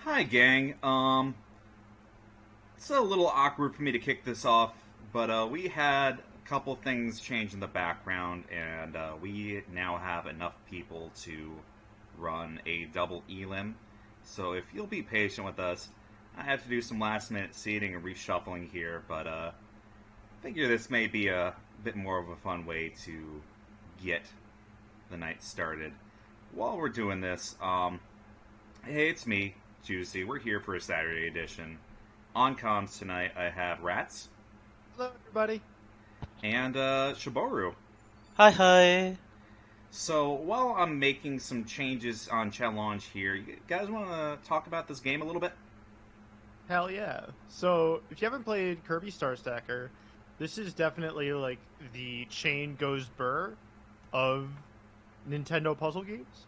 Hi, gang. It's a little awkward for me to kick this off, but we had a couple things change in the background, and we now have enough people to run a double elim. So if you'll be patient with us, I have to do some last-minute seating and reshuffling here, but I figure this may be a bit more of a fun way to get the night started. While we're doing this, hey, it's me, Juicey. We're here for a Saturday edition. On comms tonight, I have Ratttz. Hello, everybody. And shoboru. Hi, hi. So, while I'm making some changes on challenge here, you guys want to talk about this game a little bit? Hell yeah. So, if you haven't played Kirby Star Stacker, this is definitely like the chain goes burr of Nintendo puzzle games.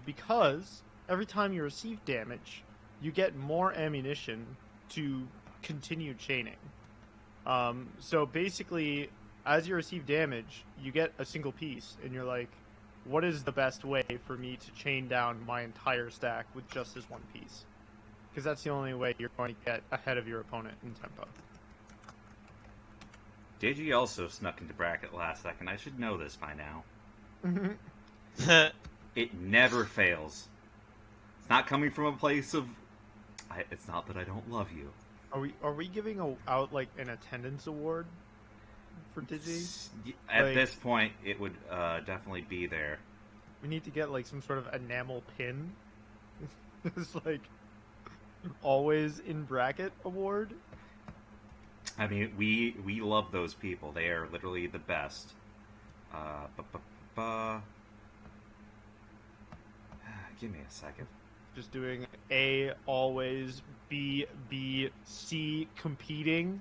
Because every time you receive damage, you get more ammunition to continue chaining. So basically, as you receive damage, you get a single piece, and you're like, what is the best way for me to chain down my entire stack with just this one piece? Because that's the only way you're going to get ahead of your opponent in tempo. Digi also snuck into bracket last second. I should know this by now. It never fails. It's not coming from a place of... it's not that I don't love you. Are we giving out like an attendance award for Digi? At this point, it would definitely be there. We need to get like some sort of enamel pin. It's like always in bracket award. I mean, we love those people. They are literally the best. Give me a second. Just doing A always, B, B, C competing.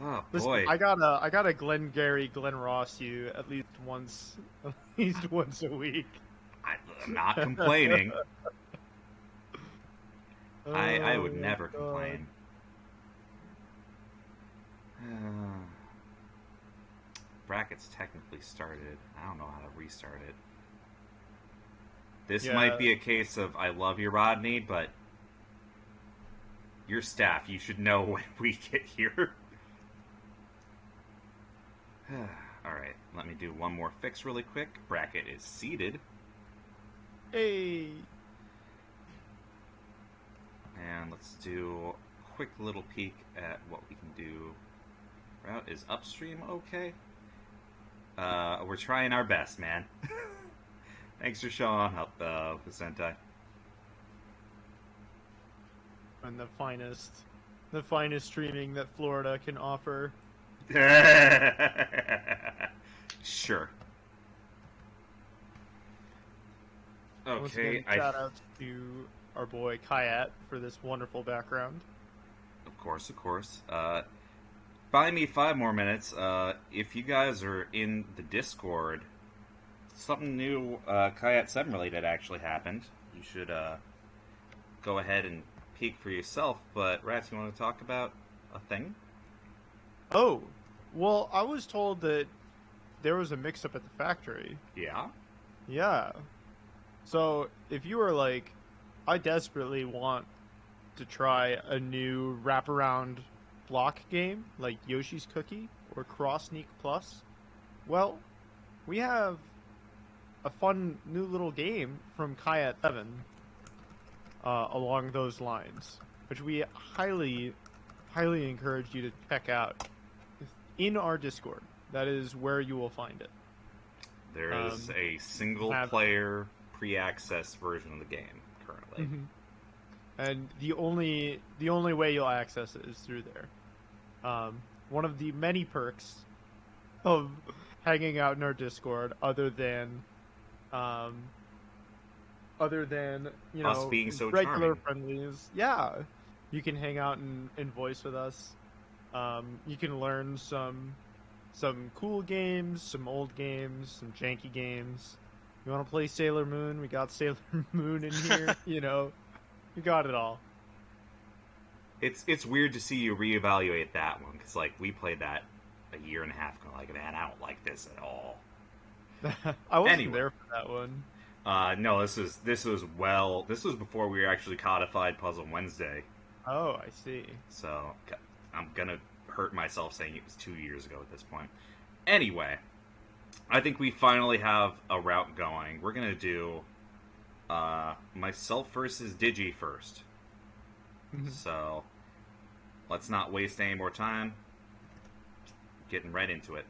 Oh Listen, boy! I gotta Glengarry, Glen Ross you at least once a week. I'm not complaining. I would Oh, never God. complain. Brackets technically started. I don't know how to restart it. This Yeah. might be a case of I love you, Rodney, but your staff, you should know when we get here. Alright, let me do one more fix really quick. Bracket is seated. Hey. And let's do a quick little peek at what we can do. Route is upstream okay? We're trying our best, man. Thanks for showing up, lucentai. And the finest streaming that Florida can offer. Sure. Once Okay, again, shout out to our boy Kayat for this wonderful background. Of course. Buy me 5 more minutes. If you guys are in the Discord, something new, Kayat 7 related actually happened. You should go ahead and peek for yourself. But Ratttz, you want to talk about a thing? Oh, well, I was told that there was a mix-up at the factory. Yeah. Yeah. So, if you were like, I desperately want to try a new wraparound block game, like Yoshi's Cookie or Cross Sneak Plus, well, we have a fun new little game from Kayat 7 along those lines, which we highly encourage you to check out in our Discord. That is where you will find it. There is a single-player pre-access version of the game currently. Mm-hmm. And the only way you'll access it is through there. One of the many perks of hanging out in our Discord, other than you know, Us being so regular charming. friendlies, yeah, you can hang out and voice with us. You can learn some cool games, some old games, some janky games. You want to play Sailor Moon? We got Sailor Moon in here. You know, we got it all. It's weird to see you reevaluate that one, because like we played that a year and a half ago. Like, man, I don't like this at all. I wasn't Anyway. there for that one. No, this was before we were actually codified Puzzle Wednesday. Oh, I see. So I'm gonna hurt myself saying it was 2 years ago at this point. Anyway, I think we finally have a route going. We're gonna do myself versus Digi first. So let's not waste any more time. Getting right into it.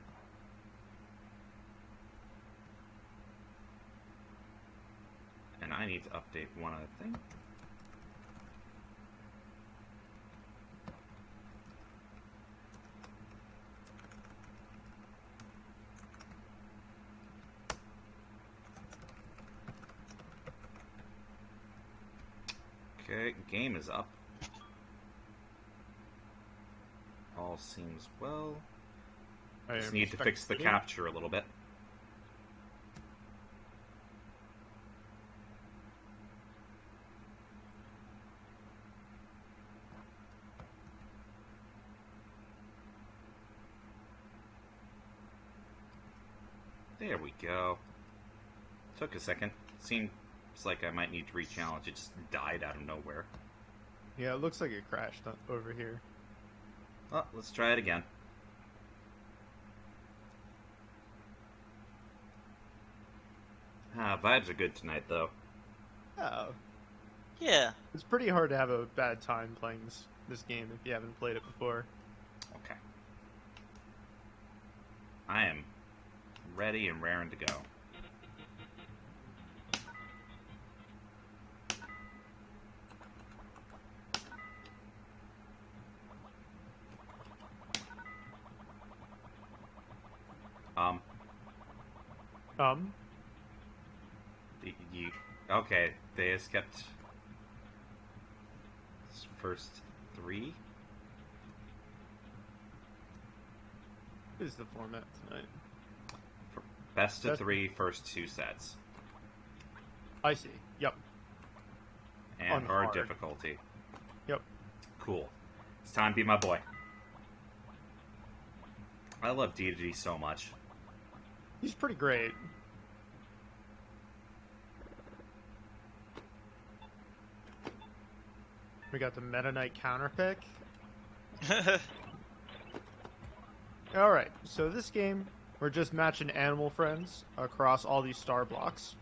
And I need to update one other thing. Okay, game is up. All seems well. I Just am need to fix the spectating. capture a little bit. There we go. Took a second. Seems like I might need to re-challenge. It just died out of nowhere. Yeah, it looks like it crashed over here. Well, let's try it again. Vibes are good tonight, though. Oh, Yeah. it's pretty hard to have a bad time playing this game if you haven't played it before. Okay. I am ready and raring to go. Um. Okay, they just kept first three. What is the format tonight? Best of three, first two sets. I see. Yep. And On hard hard. difficulty. Yep. Cool. It's time to be my boy. I love DigiDigi so much. He's pretty great. We got the Meta Knight counter pick. Alright, so this game, we're just matching animal friends across all these star blocks.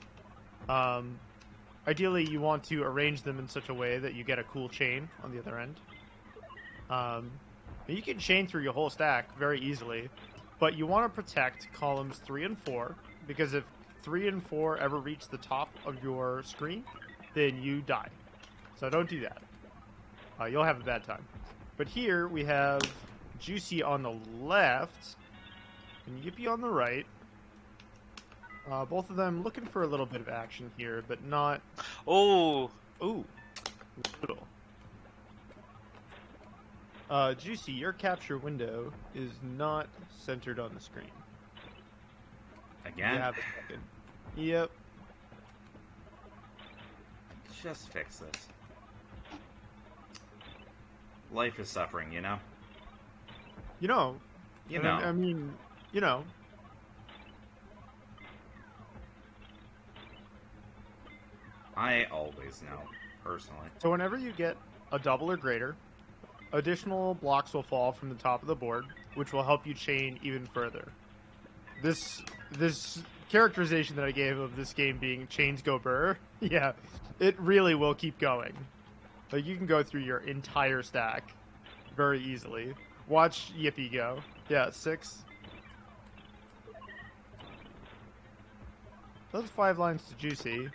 Ideally, you want to arrange them in such a way that you get a cool chain on the other end. You can chain through your whole stack very easily, but you want to protect columns 3 and 4, because if 3 and 4 ever reach the top of your screen, then you die. So don't do that. You'll have a bad time. But here we have Juicey on the left and Yippee on the right. Both of them looking for a little bit of action here, but not... Oh! Ooh. Little. Juicey, your capture window is not centered on the screen. Again? You have a second. Yep. Just fix this. Life is suffering, you know? You know. You know. I mean, you know. I always know, personally. So whenever you get a double or greater, additional blocks will fall from the top of the board, which will help you chain even further. This characterization that I gave of this game being chains go burr, yeah, it really will keep going. Like, you can go through your entire stack very easily. Watch Yippee go. Yeah, 6. Those 5 lines to Juicey.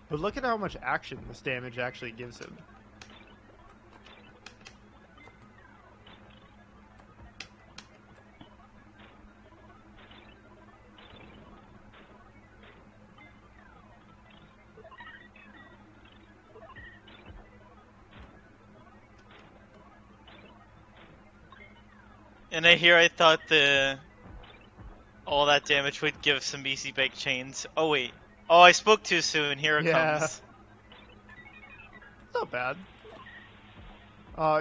But look at how much action this damage actually gives him. And I thought all that damage would give some easy bake chains. Oh wait. Oh, I spoke too soon. Here it Yeah. comes. It's not bad.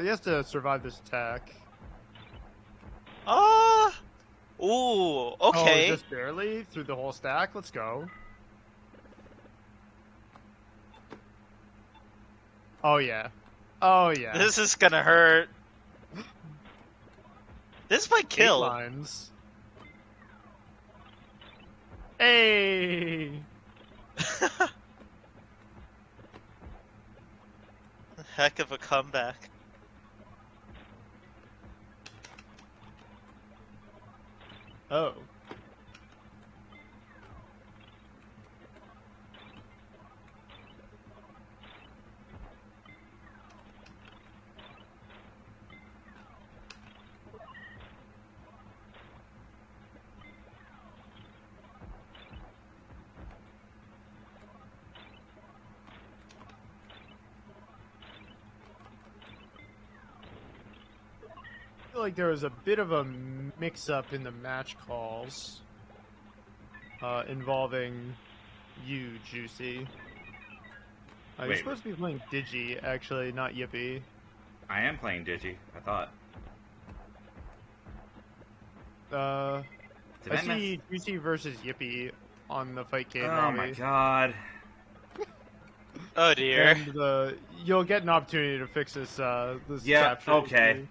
He has to survive this attack. Ah! Ooh, Oh, okay. just barely through the whole stack. Let's go. Oh yeah. Oh yeah. This is gonna hurt. This might 8 kill. lines. Hey. Heck of a comeback. Oh. I feel like there was a bit of a mix-up in the match calls involving you, Juicey. You're Wait. supposed to be playing Digi, actually, not Yippee. I am playing Digi, I thought. Did I I miss? see Juicey versus Yippee on the Fight Cave Oh lobby. my god. Oh dear. And you'll get an opportunity to fix this. This Yeah, capture okay. issue.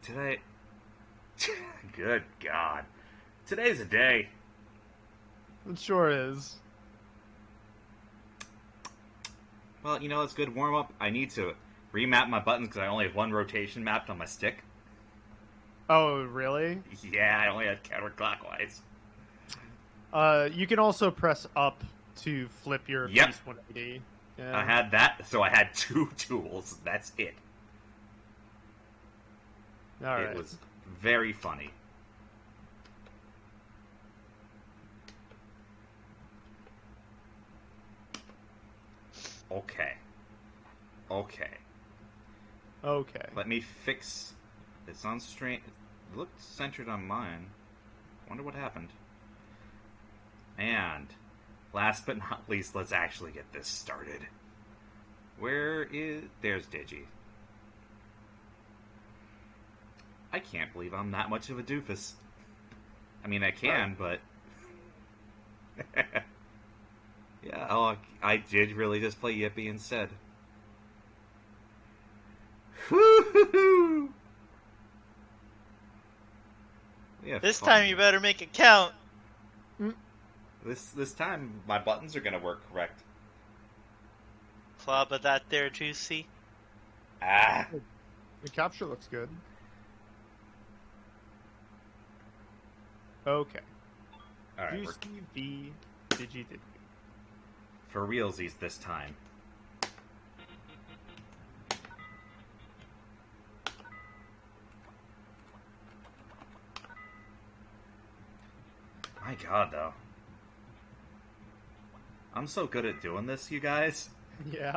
Today... Good god. Today's a day. It sure is. Well, you know, it's good warm-up. I need to remap my buttons because I only have one rotation mapped on my stick. Oh, really? Yeah, I only had counterclockwise. You can also press up to flip your Yep. piece 180. Yeah. I had that, so I had 2 tools. That's it. All right. It was very funny. Okay. Okay. Okay. Let me fix... It's on strain... It looked centered on mine. Wonder what happened. And... last but not least, let's actually get this started. Where is... There's Digi. I can't believe I'm that much of a doofus. I mean, I can, but... yeah, oh, I did really just play Yippee instead. Woo-hoo-hoo! This time you better make it count. This time my buttons are gonna work correct. Claw but that there, Juicy. Ah. The capture looks good. Okay. All right, Juicy v DigiDigi. for realsies this time. My God, though. I'm so good at doing this, you guys. Yeah.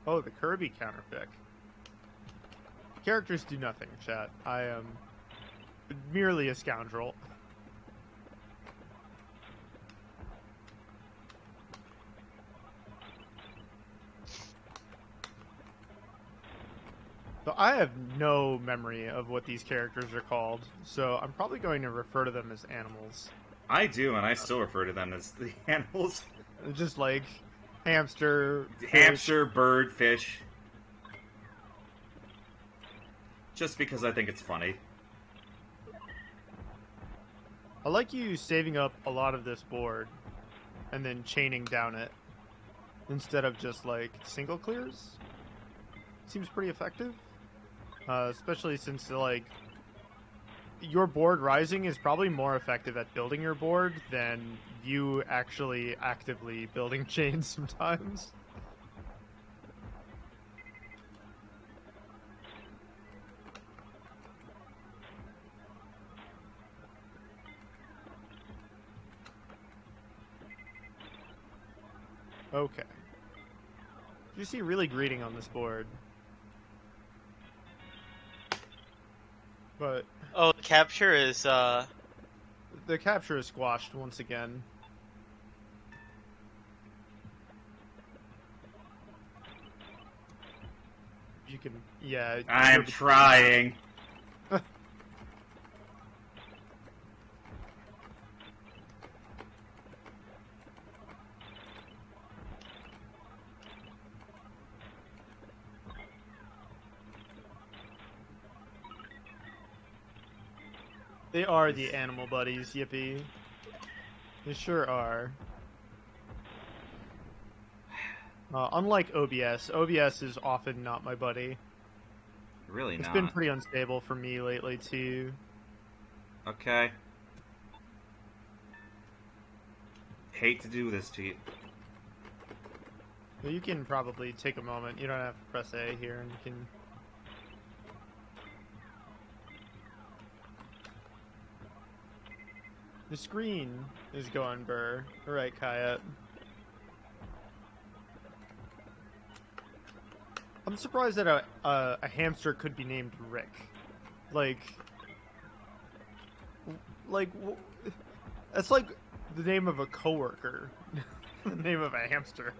Oh, the Kirby counterpick. Characters do nothing, chat. I am merely a scoundrel. So I have no memory of what these characters are called, so I'm probably going to refer to them as animals. I do, and I still refer to them as the animals. Just like hamster, Hamster, bird, fish. Just because I think it's funny. I like you saving up a lot of this board and then chaining down it instead of just like single clears. Seems pretty effective, especially since like your board rising is probably more effective at building your board than you actually actively building chains sometimes. Okay. You see really greeting on this board. But Oh, the capture is, the capture is squashed once again. You can, yeah. I'm trying. They are the animal buddies, Yippee. They sure are. Unlike OBS, OBS is often not my buddy. Really It's not. been pretty unstable for me lately, too. Okay. Hate to do this to you. But you can probably take a moment. You don't have to press A here, and you can... The screen is going burr. Alright, Kayat. I'm surprised that a hamster could be named Rick. That's like the name of a coworker. The name of a hamster.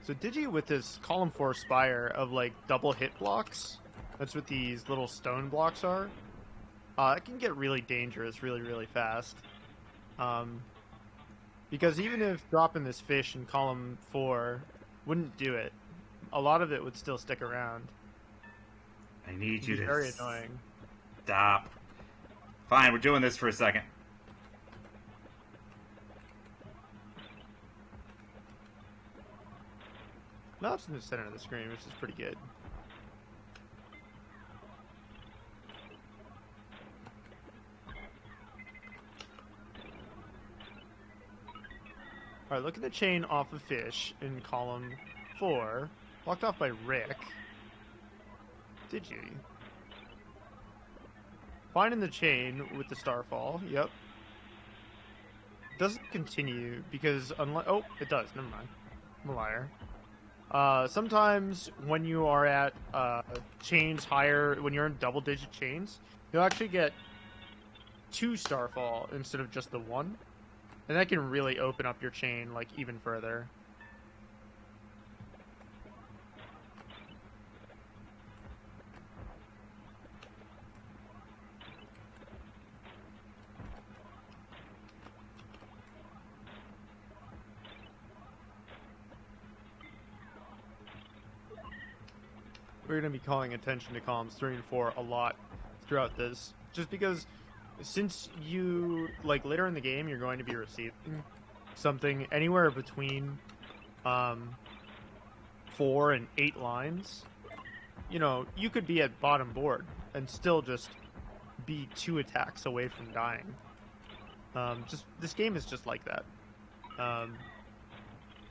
So Digi with this column 4 spire of like double hit blocks, that's what these little stone blocks are, it can get really dangerous really fast. Because even if dropping this fish in column 4 wouldn't do it, a lot of it would still stick around. I need you It'd be to very annoying. stop. Fine, we're doing this for a second. Now it's in the center of the screen, which is pretty good. Alright, look at the chain off of Fish in column 4. Blocked off by Rick. Digi. Finding the chain with the Starfall. Yep. Doesn't continue because unless... Oh, it does. Never mind. I'm a liar. Sometimes when you are at chains higher, when you're in double-digit chains, you'll actually get 2 Starfall instead of just the 1. And that can really open up your chain, like, even further. We're going to be calling attention to columns 3 and 4 a lot throughout this. Just because since you, like, later in the game, you're going to be receiving something anywhere between 4 and 8 lines, you know, you could be at bottom board and still just be 2 attacks away from dying. Just this game is just like that.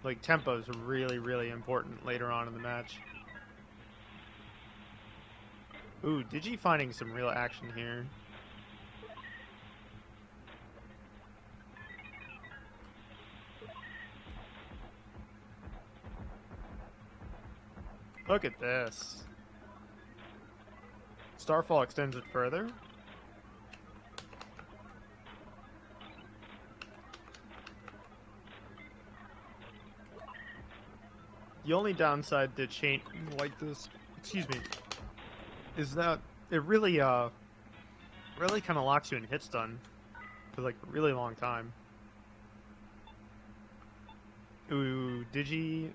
Like, tempo is really, really important later on in the match. Ooh, Digi finding some real action here. Look at this. Starfall extends it further. The only downside to chain like this, excuse me, is that it really kind of locks you in hit stun for like a really long time. Ooh, Digi.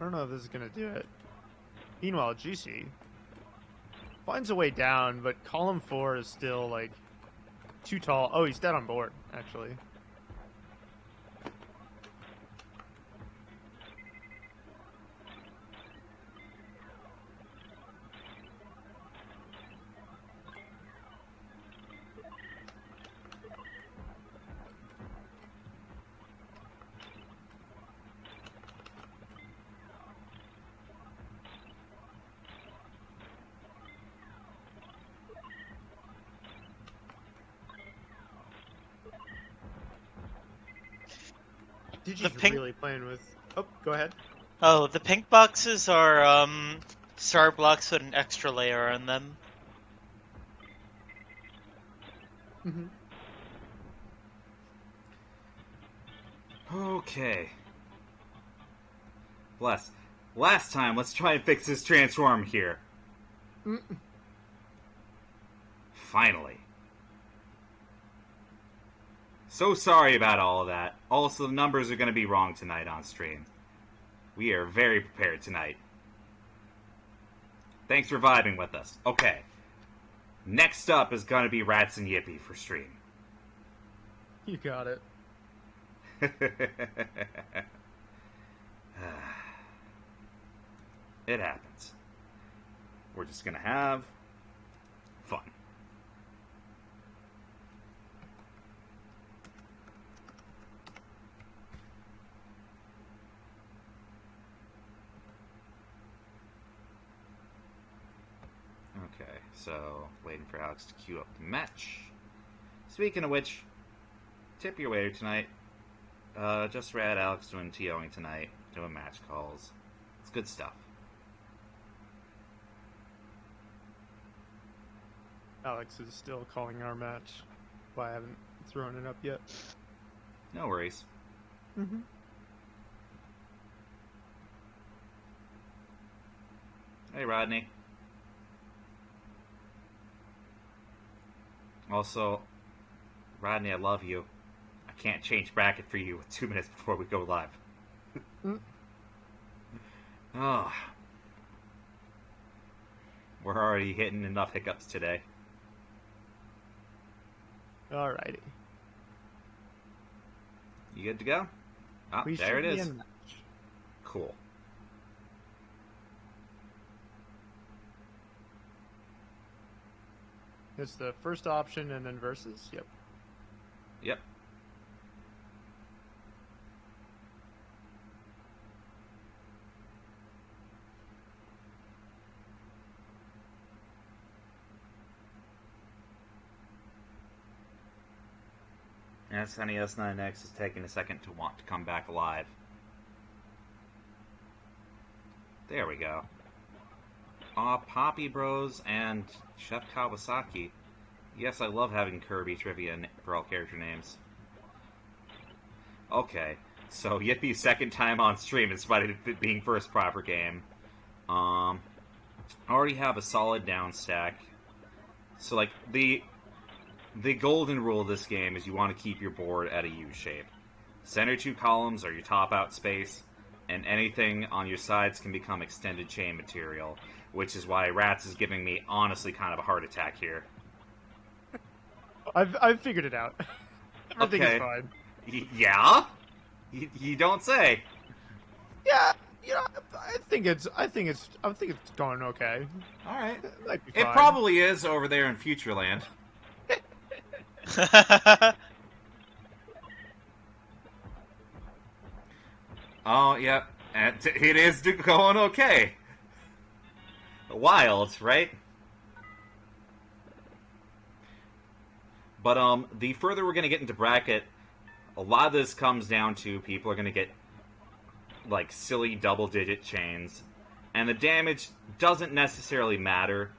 I don't know if this is gonna do it. Meanwhile, Juicey finds a way down, but column 4 is still like too tall. Oh, he's dead on board, actually. Digi's really playing with... Oh, go ahead. Oh, the pink boxes are star blocks with an extra layer on them. Mm-hmm. Okay. Bless. Last time, let's try and fix this transform here. Finally. So sorry about all of that. Also, the numbers are going to be wrong tonight on stream. We are very prepared tonight. Thanks for vibing with us. Okay. Next up is going to be Ratttz and Yippee for stream. You got it. It happens. We're just going to have fun. Okay, so waiting for Alex to queue up the match. Speaking of which, tip your waiter tonight. Just read Alex doing TOing tonight, doing match calls. It's good stuff. Alex is still calling our match, but I haven't thrown it up yet. No worries. Mm-hmm. Hey, Rodney. Also, Rodney, I love you. I can't change bracket for you 2 minutes before we go live. Oh. We're already hitting enough hiccups today. Alrighty. You good to go? Oh, We there it should be is. in match. Cool. It's the first option and then versus. Yep. Yep. SNES 9X is taking a second to want to come back alive. There we go. Poppy Bros and Chef Kawasaki. Yes, I love having Kirby trivia for all character names. Okay, so Yippee's second time on stream in spite of it being first proper game. I already have a solid down stack. So, like, the golden rule of this game is you want to keep your board at a U shape. Center 2 columns are your top out space, and anything on your sides can become extended chain material, which is why Ratttz is giving me, honestly, kind of a heart attack here. I've figured it out. Everything is fine. Yeah? You don't say. Yeah, you know, I think it's going okay. All right. It It probably is over there in Futureland. Oh, yeah. And it is going okay. Wild, right? But, the further we're going to get into bracket, a lot of this comes down to people are going to get, like, silly double-digit chains. And the damage doesn't necessarily matter.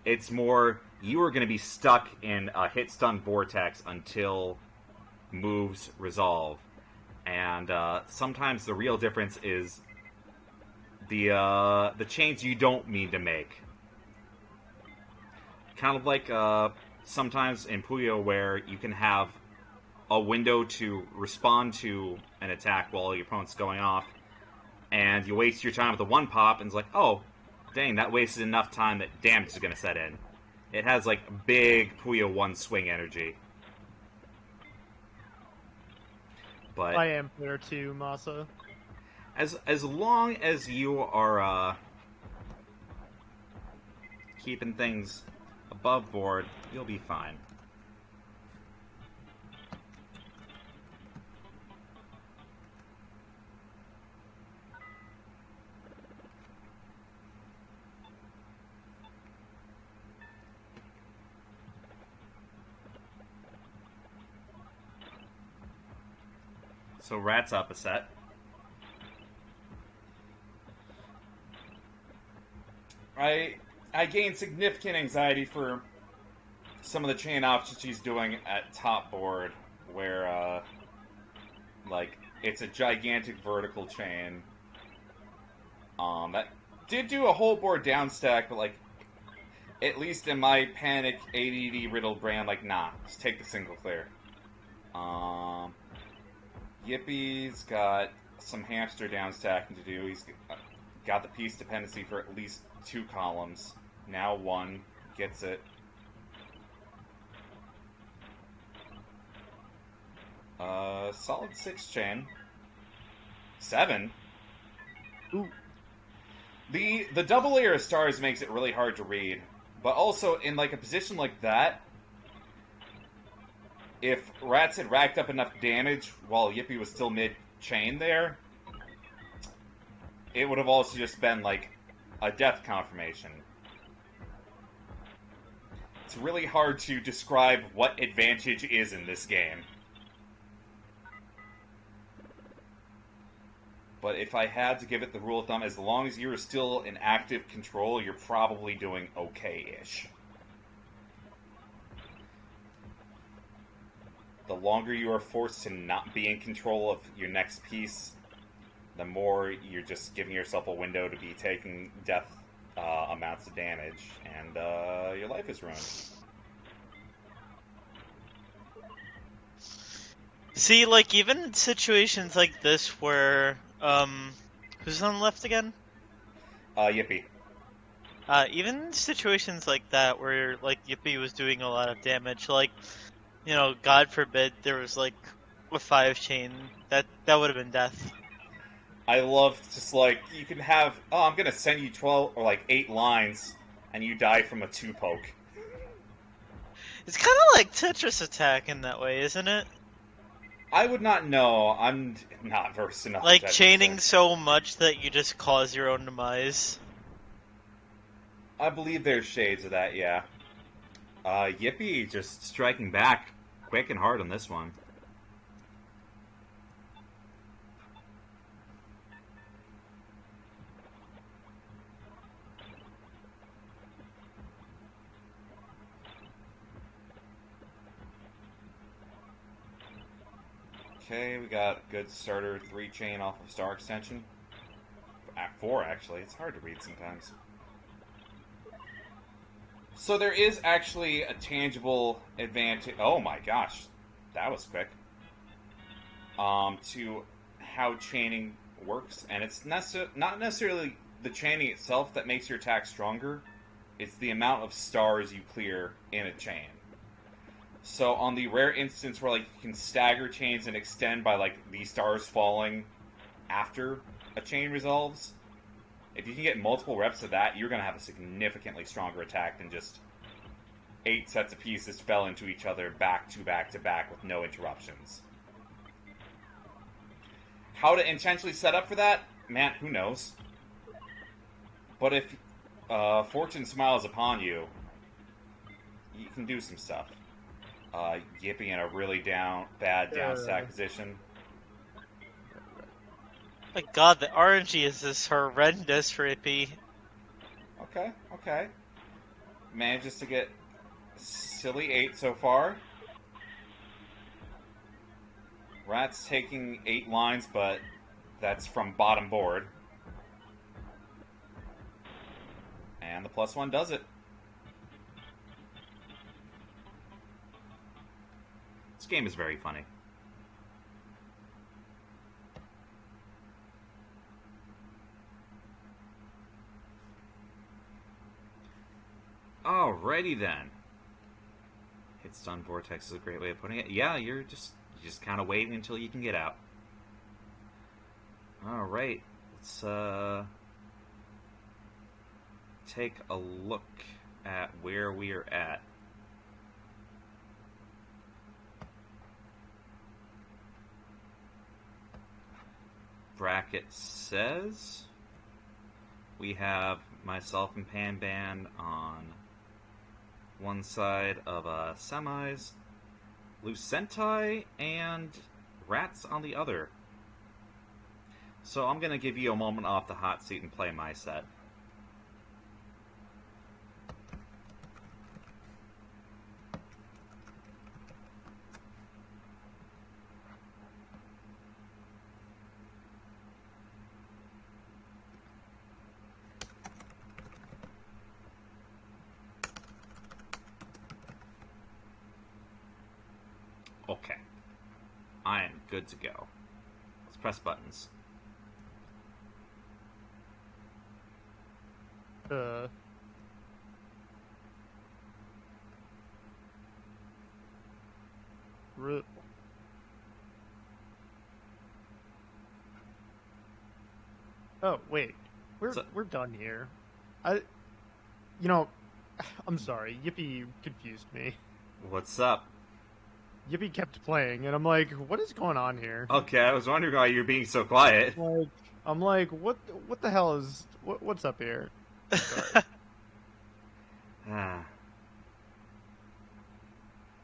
It's more, you are going to be stuck in a hit-stun vortex until moves resolve. And, sometimes the real difference is the chains you don't mean to make. Kind of like, sometimes in Puyo where you can have a window to respond to an attack while your opponent's going off, and you waste your time with the one pop, and it's like, oh, dang, that wasted enough time that damage is going to set in. It has, like, big Puyo 1 swing energy. But I am player 2, Masa. As long as you are keeping things above board, you'll be fine. So Ratttz up a set. I gained significant anxiety for some of the chain options she's doing at top board, where, like, it's a gigantic vertical chain. That did do a whole board down stack, but, like, at least in my panic ADD riddled brain, like, nah, just take the single clear. Yippee's got some hamster down stacking to do. He's got the piece dependency for at least 2 columns. Now 1 gets it. Solid 6 chain. 7. Ooh. The double layer of stars makes it really hard to read, but also in like a position like that, if Ratttz had racked up enough damage while Yippee was still mid-chain there, it would have also just been like a death confirmation. It's really hard to describe what advantage is in this game. But if I had to give it the rule of thumb, as long as you're still in active control, you're probably doing okay-ish. The longer you are forced to not be in control of your next piece, the more you're just giving yourself a window to be taking death amounts of damage, and your life is ruined. See, like, even in situations like this where, who's on the left again? Yippee. Even in situations like that where, like, Yippee was doing a lot of damage, like, you know, God forbid there was, like, a 5 chain, that would have been death. I love just, like, you can have, oh, I'm gonna send you 12, or, like, 8 lines, and you die from a 2-poke. It's kind of like Tetris Attack in that way, isn't it? I would not know. I'm not versed enough in Like Tetris chaining to... so much that you just cause your own demise. I believe there's shades of that, yeah. Yippee just striking back quick and hard on this one. Okay, we got a good starter 3 chain off of star extension. 4 actually, it's hard to read sometimes. So there is actually a tangible advantage. Oh my gosh, that was quick. To how chaining works, and it's not necessarily the chaining itself that makes your attack stronger. It's the amount of stars you clear in a chain. So on the rare instance where like you can stagger chains and extend by like these stars falling after a chain resolves, if you can get multiple reps of that, you're going to have a significantly stronger attack than just 8 sets of pieces fell into each other back to back to back with no interruptions. How to intentionally set up for that? Man, who knows? But if fortune smiles upon you, you can do some stuff. Yippee in a really bad down stack position. My god, the RNG is just horrendous for Yippee. Okay. Manages to get silly 8 so far. Ratttz taking 8 lines, but that's from bottom board. And the +1 does it. This game is very funny. Alrighty then. Hit stun vortex is a great way of putting it. Yeah, you just kind of waiting until you can get out. Alright, let's take a look at where we are at. Bracket says we have myself and Panban on one side of semis, Lucentai and Ratttz on the other. So I'm going to give you a moment off the hot seat and play my set. Okay. I am good to go. Let's press buttons. Oh, wait. We're done here. I'm sorry. Yippee confused me. What's up? Yippee kept playing, and I'm like, what is going on here? Okay, I was wondering why you're being so quiet. I'm like, what the hell is what's up here? Sorry.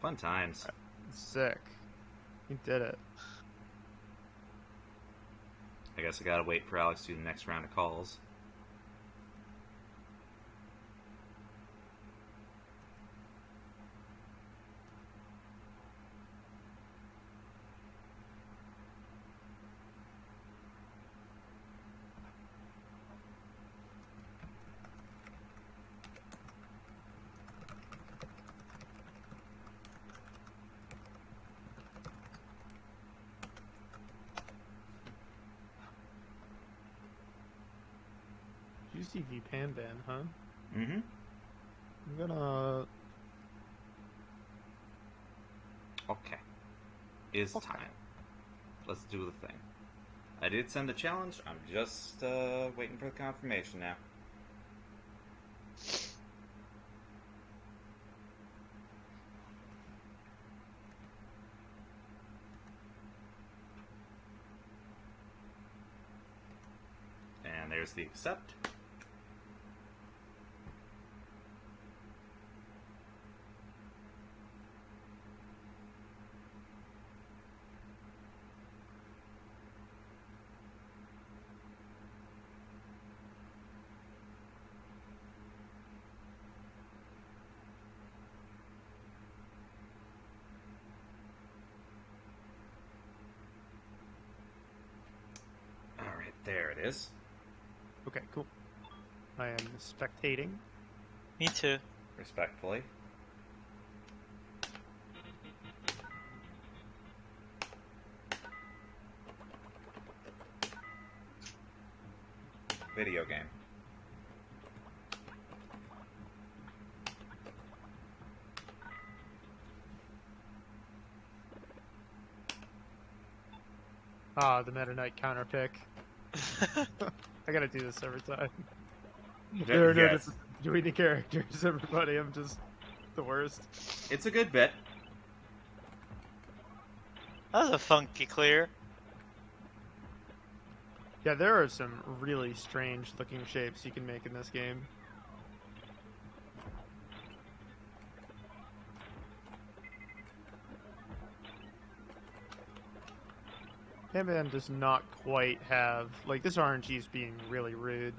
Fun times. Sick. He did it. I guess I gotta wait for Alex to do the next round of calls. Juicey v Panban, huh? Mm-hmm. I'm gonna... Okay. It's time. Let's do the thing. I did send the challenge. I'm just waiting for the confirmation now. there's the accept. Alright, there it is. Okay, cool. I am spectating. Me too. Respectfully. Video game. Ah, the Meta Knight counter pick. I gotta do this every time. There are no Yes. differences between the characters, everybody. I'm just the worst. It's a good bit. That was a funky clear. Yeah, there are some really strange looking shapes you can make in this game. Panban does not quite have... Like, this RNG is being really rude.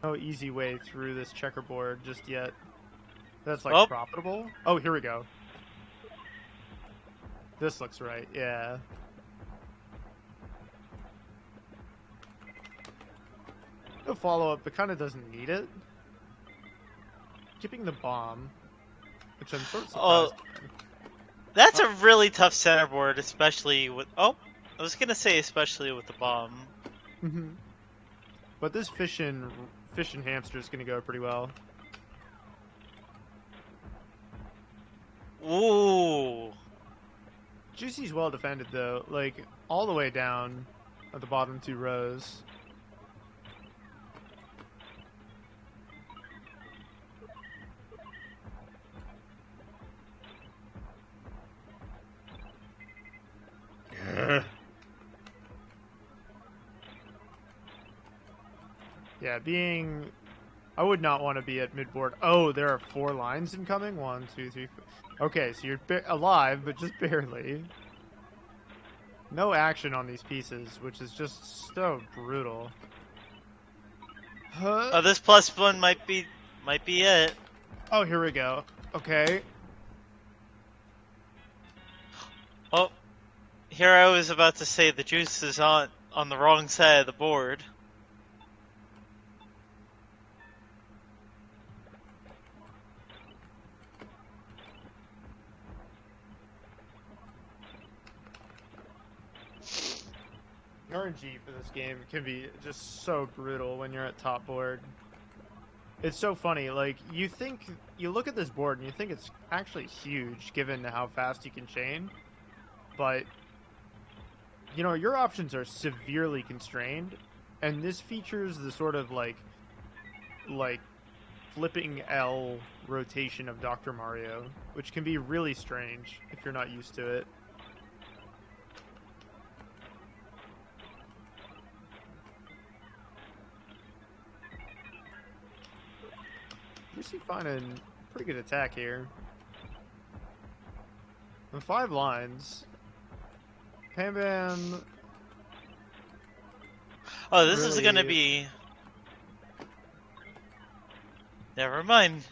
No easy way through this checkerboard just yet. That's, like, Oh. profitable. Oh, here we go. This looks right, yeah. No follow-up, but kind of doesn't need it. Skipping the bomb, which I'm sort of surprised by. That's a really tough centerboard, especially with... Oh, I was gonna say especially with the bomb. But this fish and hamster is gonna go pretty well. Ooh. Juicey's well defended though, like all the way down at the bottom two rows. Yeah, I would not want to be at midboard. Oh, there are 4 lines incoming? 1, 2, 3, 4. Okay, so you're alive, but just barely. No action on these pieces, which is just so brutal. Huh? Oh, this +1 might be it. Oh, here we go. Okay. Oh, here I was about to say the juice is on the wrong side of the board. RNG for this game can be just so brutal when you're at top board. It's so funny, like, you look at this board and you think it's actually huge given how fast you can chain, but, you know, your options are severely constrained, and this features the sort of, like flipping L rotation of Dr. Mario, which can be really strange if you're not used to it. Juicey finding pretty good attack here. The 5 lines. Panban. Oh, this is Really- gonna be... Never mind.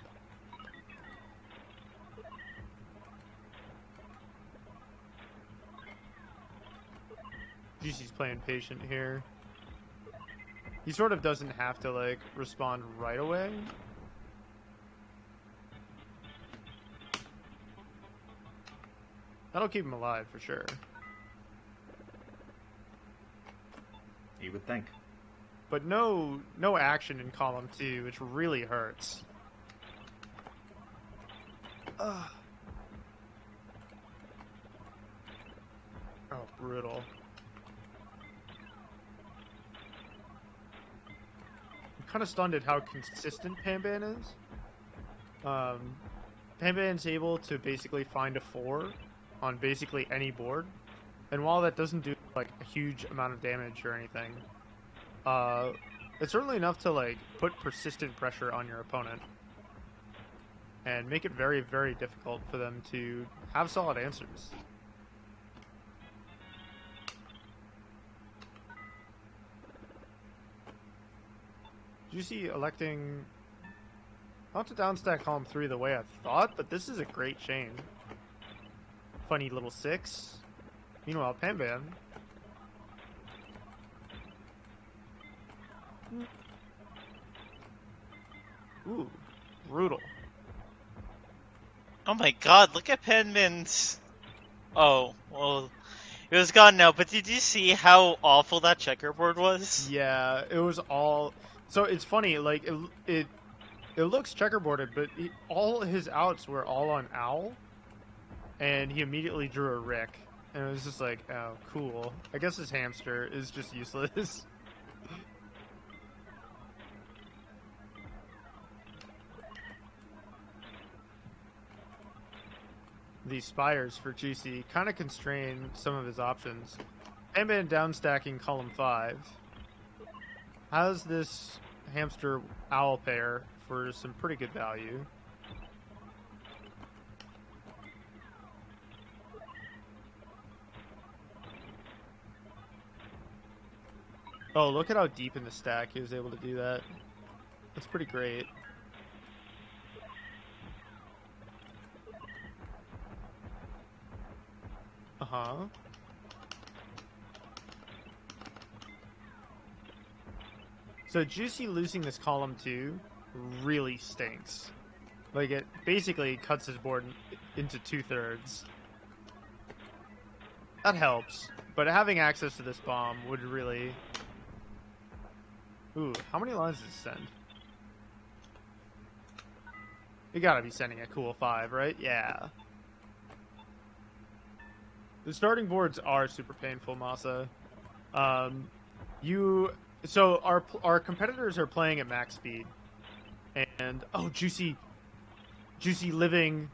Juicey's playing patient here. He sort of doesn't have to, like, respond right away. That'll keep him alive for sure. You would think. But no action in column 2, which really hurts. Ugh. Oh, brutal. I'm kind of stunned at how consistent Panban is. Panban's able to basically find a 4 on basically any board. And while that doesn't do like a huge amount of damage or anything, it's certainly enough to like put persistent pressure on your opponent and make it very, very difficult for them to have solid answers. Juicey electing not to downstack column 3 the way I thought, but this is a great chain. Funny little 6. Meanwhile, Panban. Ooh, brutal. Oh my god, look at Penman's... Oh, well, it was gone now, but did you see how awful that checkerboard was? Yeah, it was all... So it's funny, like, it looks checkerboarded, but all his outs were all on Owl, and he immediately drew a Rick. And it was just like, oh, cool. I guess his hamster is just useless. These spires for Juicey kind of constrain some of his options. Panban downstacking column 5 has this hamster owl pair for some pretty good value. Oh, look at how deep in the stack he was able to do that. That's pretty great. Uh-huh. So Juicey losing this column 2 really stinks. Like, it basically cuts his board into 2/3. That helps, but having access to this bomb would really... Ooh, how many lines does it send? You gotta be sending a cool 5, right? Yeah. The starting boards are super painful, Masa. So our competitors are playing at max speed, and oh, Juicey living.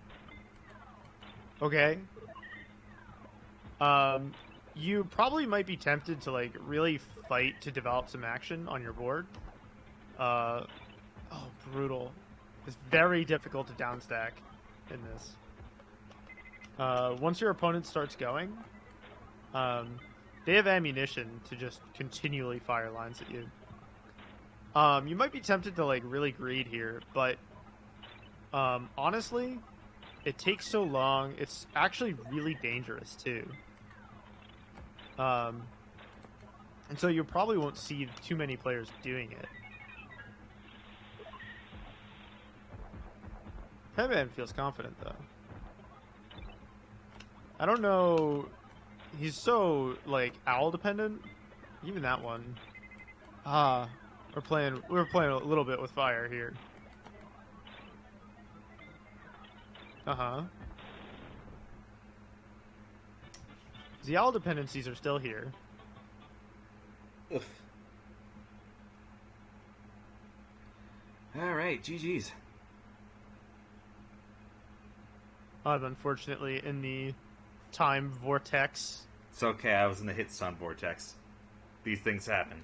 Okay. You probably might be tempted to like really fight to develop some action on your board. Oh, brutal. It's very difficult to downstack in this. Once your opponent starts going, they have ammunition to just continually fire lines at you. You might be tempted to like really greed here, but honestly, it takes so long. It's actually really dangerous too. And so you probably won't see too many players doing it. Panban feels confident though. I don't know. He's so like owl dependent. Even that one. We're playing a little bit with fire here. Uh-huh. The owl dependencies are still here. Oof. Alright, GG's. I'm unfortunately in the time vortex. It's okay, I was in the hit stun vortex. These things happen.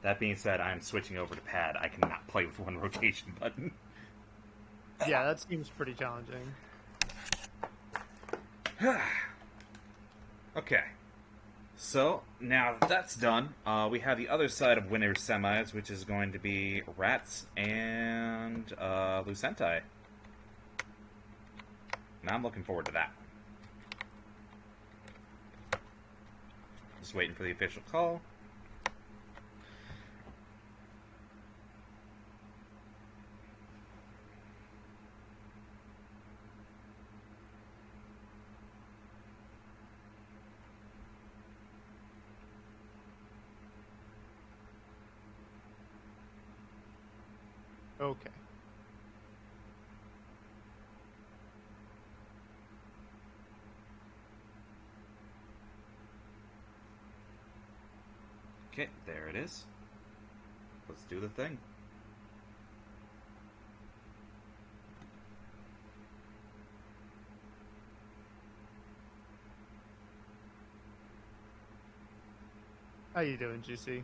That being said, I'm switching over to pad. I cannot play with one rotation button. Yeah, that seems pretty challenging. Okay. So, now that that's done, we have the other side of winner's semis, which is going to be Ratttz and Lucentai. And I'm looking forward to that. Just waiting for the official call. Okay. Okay, there it is. Let's do the thing. How you doing, Juicy?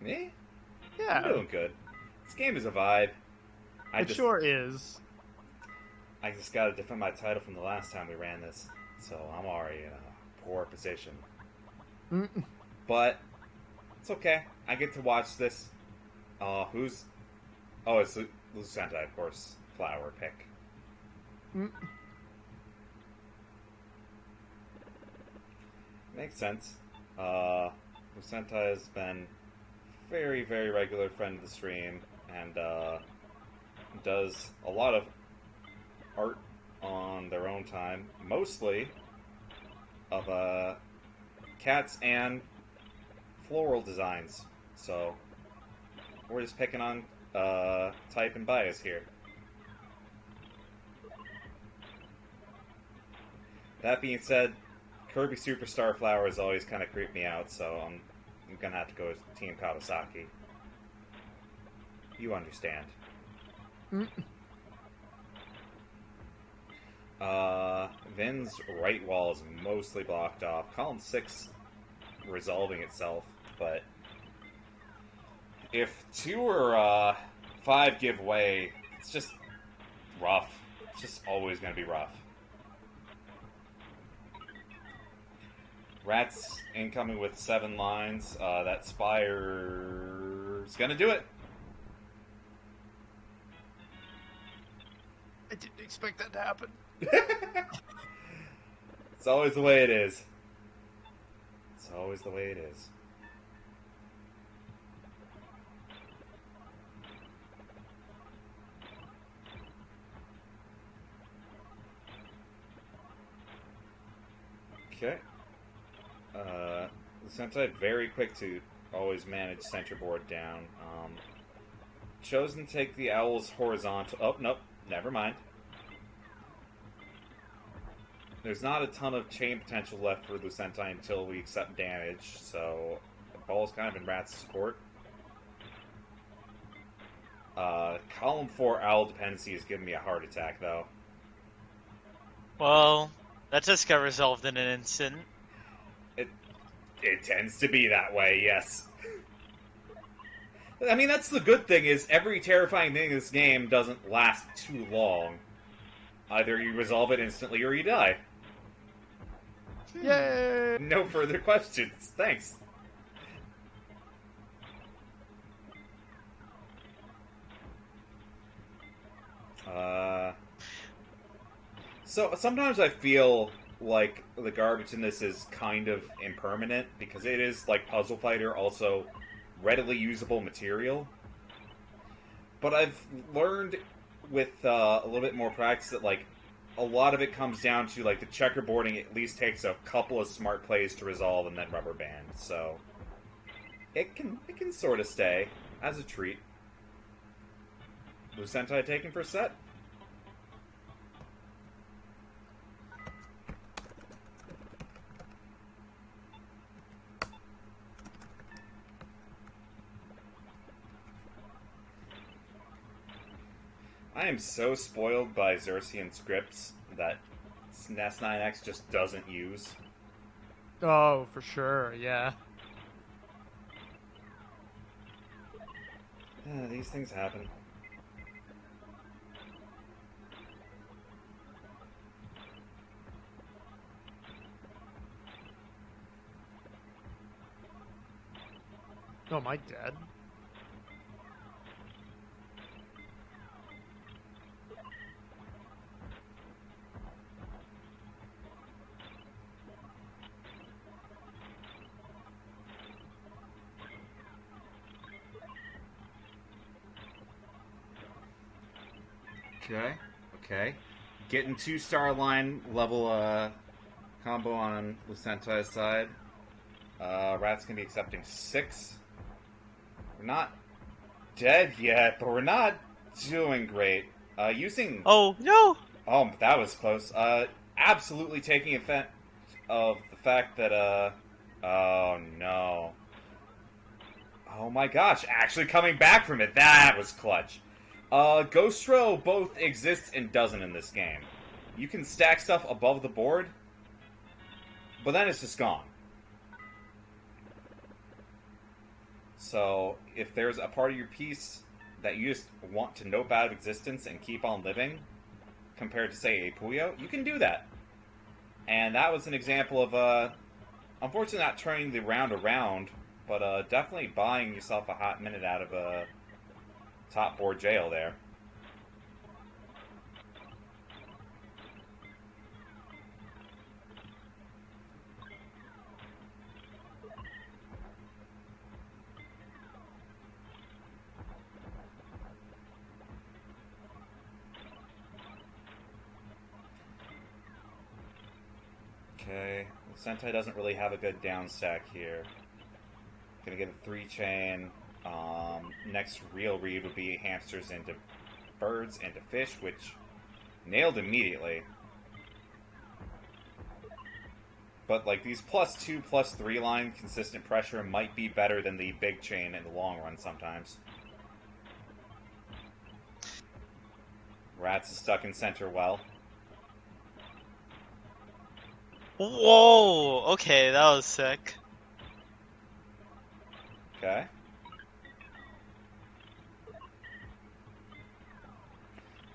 Me? Yeah, I'm doing good. This game is a vibe. it sure is. I just got to defend my title from the last time we ran this, so I'm already in a poor position. Mm. But it's okay. I get to watch this. Who's? Oh, it's lucentai, of course. Flower pick. Mm. Makes sense. Lucentai has been very, very regular friend of the stream and does a lot of art on their own time, mostly of cats and floral designs. So we're just picking on type and bias here. That being said, Kirby Superstar Flowers always kind of creep me out, so I'm gonna have to go with Team Kawasaki. You understand. Mm. Vin's right wall is mostly blocked off. Column 6 resolving itself, but if 2 or 5 give way, it's just rough. It's just always gonna be rough. Ratttz incoming with 7 lines. That Spire's gonna do it. I didn't expect that to happen. It's always the way it is. It's always the way it is. Okay. Lucentai very quick to always manage center board down. Chosen to take the owls horizontal. Oh, nope. Never mind. There's not a ton of chain potential left for Lucentai until we accept damage, so the ball's kind of in Rattz's court. Column 4 owl dependency is giving me a heart attack, though. Well, that just got resolved in an instant. It tends to be that way, yes. I mean, that's the good thing, is every terrifying thing in this game doesn't last too long. Either you resolve it instantly or you die. Yay! No further questions. Thanks. So sometimes I feel like the garbage in this is kind of impermanent, because it is, like Puzzle Fighter, also readily usable material. But I've learned with a little bit more practice that, like, a lot of it comes down to, like, the checkerboarding at least takes a couple of smart plays to resolve and then rubber band. So it can sort of stay as a treat. Lucentai taken for a set. I am so spoiled by Xerxian scripts that SNES 9X just doesn't use. Oh, for sure, yeah. These things happen. Oh, am I dead? Okay. Getting 2-star line level combo on Lucentai's side. Ratttz can be accepting 6. We're not dead yet, but we're not doing great. Using... Oh, no! Oh, that was close. Absolutely taking effect of the fact that, oh no. Oh my gosh, actually coming back from it. That was clutch. Ghost Row both exists and doesn't in this game. You can stack stuff above the board, but then it's just gone. So if there's a part of your piece that you just want to nope out of existence and keep on living, compared to, say, a Puyo, you can do that. And that was an example of, unfortunately not turning the round around, but definitely buying yourself a hot minute out of a top board jail there. Okay, Sentai doesn't really have a good down stack here. Gonna get a 3-chain. Next real read would be hamsters into birds into fish, which nailed immediately. But like these +2, +3 line consistent pressure might be better than the big chain in the long run sometimes. Ratttz is stuck in center well. Whoa! Okay, that was sick. Okay.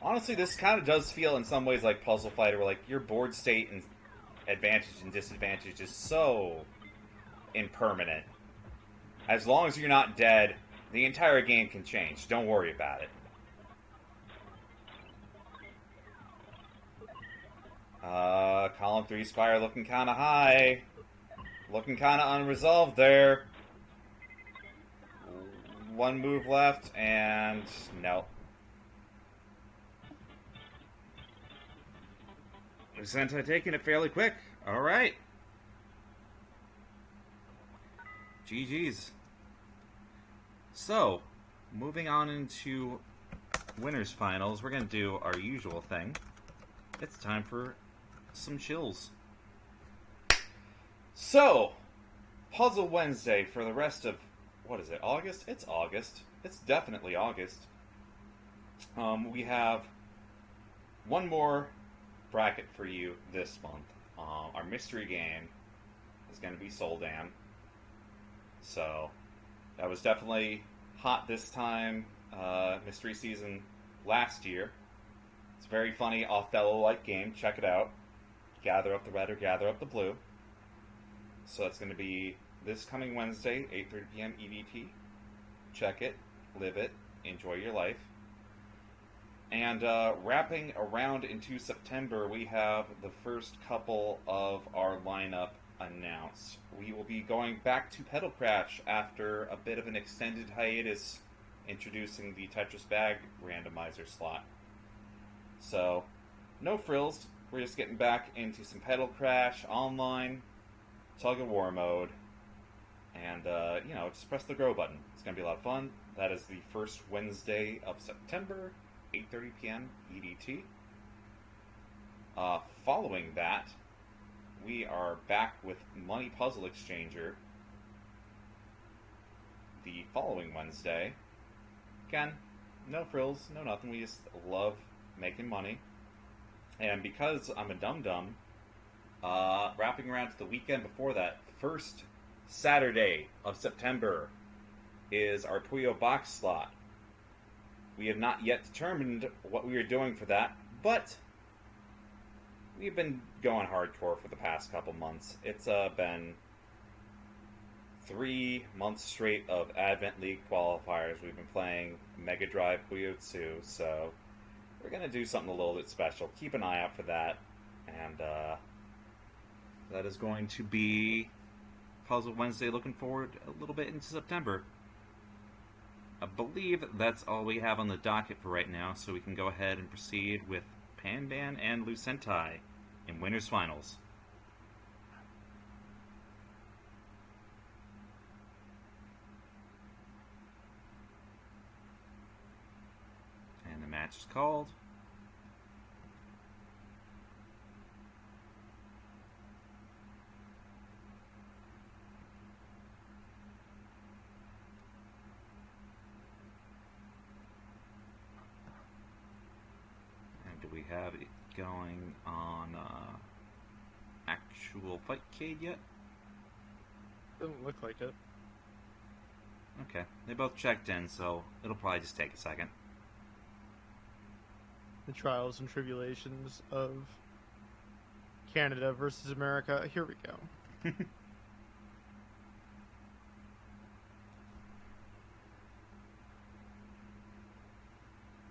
Honestly, this kind of does feel in some ways like Puzzle Fighter, where like your board state and advantage and disadvantage is so impermanent. As long as you're not dead, the entire game can change. Don't worry about it. Column 3 Spire looking kind of high. Looking kind of unresolved there. One move left, and no. Lucentai taking it fairly quick. Alright. GG's. So, moving on into winners finals, we're going to do our usual thing. It's time for some chills. So, Puzzle Wednesday for the rest of, what is it, August? It's August. It's definitely August. We have one more bracket for you this month. Our mystery game is going to be Soldan. So, that was definitely hot this time, mystery season last year. It's a very funny Othello-like game. Check it out. Gather up the red or gather up the blue. So it's going to be this coming Wednesday, 8:30 p.m. EDT. Check it, live it, enjoy your life. And wrapping around into September, we have the first couple of our lineup announced. We will be going back to Pedal Crash after a bit of an extended hiatus, introducing the Tetris Bag randomizer slot. So, no frills. We're just getting back into some Pedal Crash online, tug-of-war mode, and, just press the go button. It's going to be a lot of fun. That is the first Wednesday of September, 8:30 p.m. EDT. Following that, we are back with Money Puzzle Exchanger the following Wednesday. Again, no frills, no nothing. We just love making money. And because I'm a dum-dum, wrapping around to the weekend before that, first Saturday of September is our Puyo box slot. We have not yet determined what we are doing for that, but we've been going hardcore for the past couple months. It's been 3 months straight of Advent League qualifiers. We've been playing Mega Drive Puyo 2, so we're going to do something a little bit special. Keep an eye out for that. And that is going to be Puzzle Wednesday, looking forward a little bit into September. I believe that's all we have on the docket for right now, so we can go ahead and proceed with Panban and Lucentai in Winners Finals. And the match is called. Do we have it going on actual Fightcade yet? Doesn't look like it. Okay, they both checked in, so it'll probably just take a second. The trials and tribulations of Canada versus America. Here we go.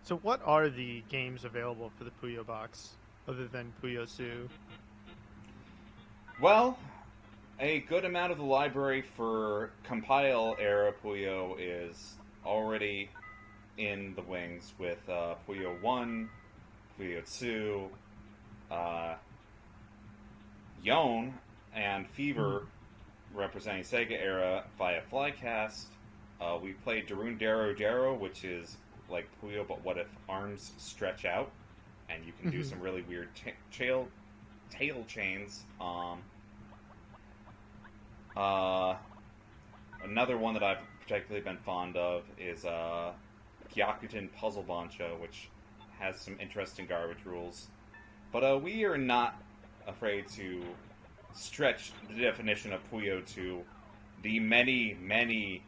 So what are the games available for the Puyo box, other than Puyo Su? Well, a good amount of the library for compile-era Puyo is already in the wings with Puyo 1, Puyo 2, Yon, and Fever representing Sega era via Flycast. We played Darun Daro Daro, which is like Puyo, but what if arms stretch out and you can do some really weird tail chains. Another one that I've particularly been fond of is Gyakuten Puzzle Bancho, which has some interesting garbage rules. But we are not afraid to stretch the definition of Puyo to the many, many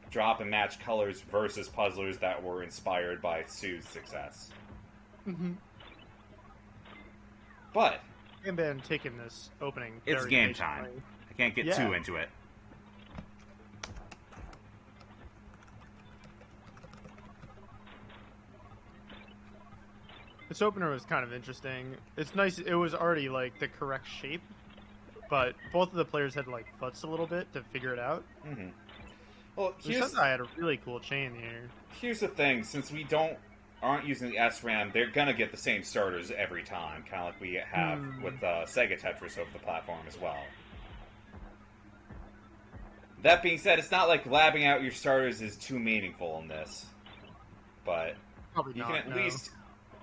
drop and match colors versus puzzlers that were inspired by Sue's success. But Panban taking this opening. it's very game patiently. time. I can't get too into it. This opener was kind of interesting. It's nice. It was already like the correct shape, but both of the players had to like futz a little bit to figure it out. Well, I had a really cool chain here. Here's the thing: since we aren't using the SRAM, they're gonna get the same starters every time, kind of like we have with Sega Tetris over the platform as well. That being said, it's not like labbing out your starters is too meaningful in this, but Probably you not, can at no. least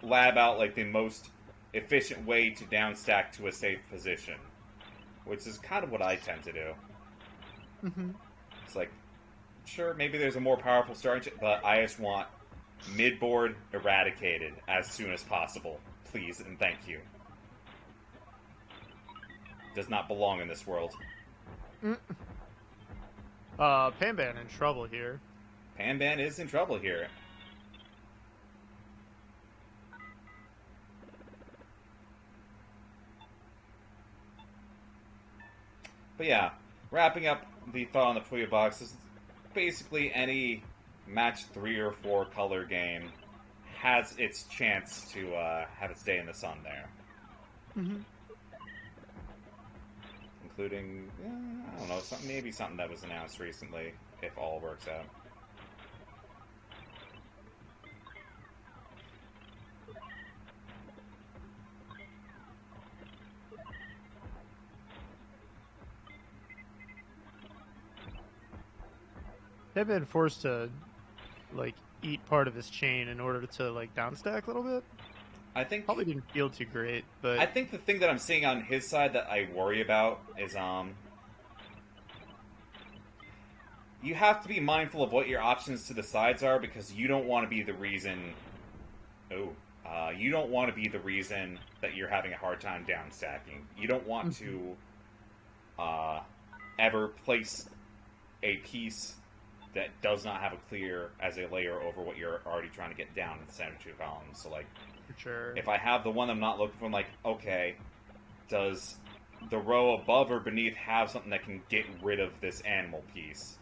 lab out like the most efficient way to downstack to a safe position, which is kind of what I tend to do. It's like, sure, maybe there's a more powerful starting, but I just want mid-board eradicated as soon as possible, please and thank you. Does not belong in this world. Panban in trouble here. Panban is in trouble here. But yeah, wrapping up the thought on the Puyo box is basically any match 3 or 4 color game has its chance to have it stay in the sun there. Including, I don't know, maybe something that was announced recently, if all works out. They've been forced to like eat part of his chain in order to like downstack a little bit. I think Probably didn't feel too great, but I think the thing that I'm seeing on his side that I worry about is you have to be mindful of what your options to the sides are, because you don't want to be the reason you don't want to be the reason that you're having a hard time downstacking. You don't want to ever place a piece that does not have a clear as a layer over what you're already trying to get down in the center 2 columns. So like, for sure. if I have the one I'm not looking for, I'm like, okay, does the row above or beneath have something that can get rid of this animal piece?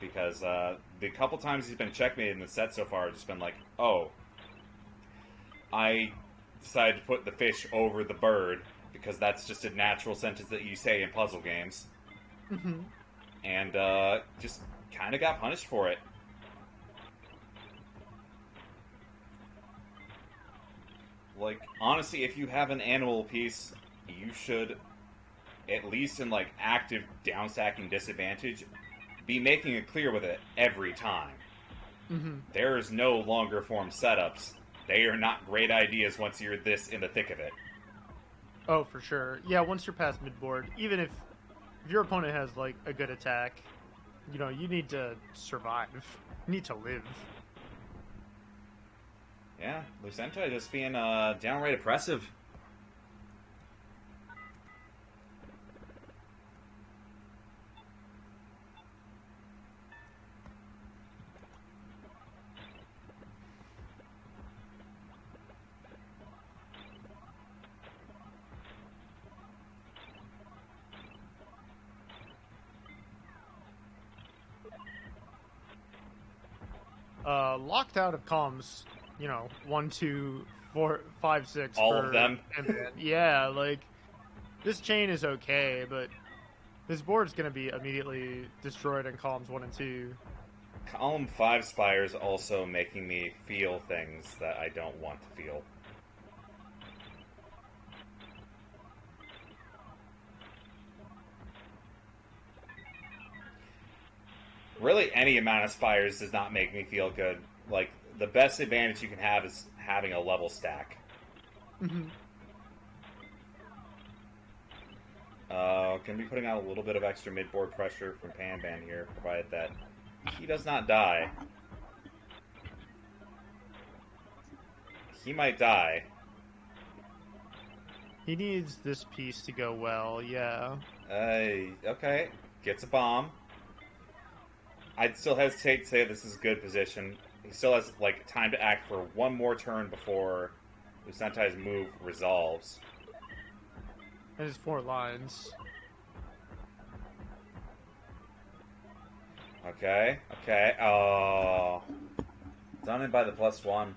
Because the couple times he's been checkmated in the set so far, I've just been like, oh, I decided to put the fish over the bird, because that's just a natural sentence that you say in puzzle games. And just kind of got punished for it. Like, honestly, if you have an animal piece, you should, at least in like active downstacking disadvantage, be making it clear with it every time. There is no longer form setups. They are not great ideas once you're this in the thick of it. Oh, for sure. Yeah, once you're past midboard, even if your opponent has like a good attack, you know, you need to survive. You need to live. Yeah, Lucentai just being downright oppressive. locked out of comms, 1, 2, 4, 5, 6 All for of them? Panban. Yeah, like, this chain is okay, but this board's gonna be immediately destroyed in columns 1 and 2. Column 5 Spire's also making me feel things that I don't want to feel. Really, any amount of Spires does not make me feel good. Like, the best advantage you can have is having a level stack. Mm-hmm. Gonna be putting out a little bit of extra mid-board pressure from Panban here, provided that he does not die. He might die. He needs this piece to go well, yeah. Okay. Gets a bomb. I'd still hesitate to say this is a good position. He still has, like, time to act for one more turn before Lucentai's move resolves. And his 4 lines. Okay. Oh. Done in by the +1.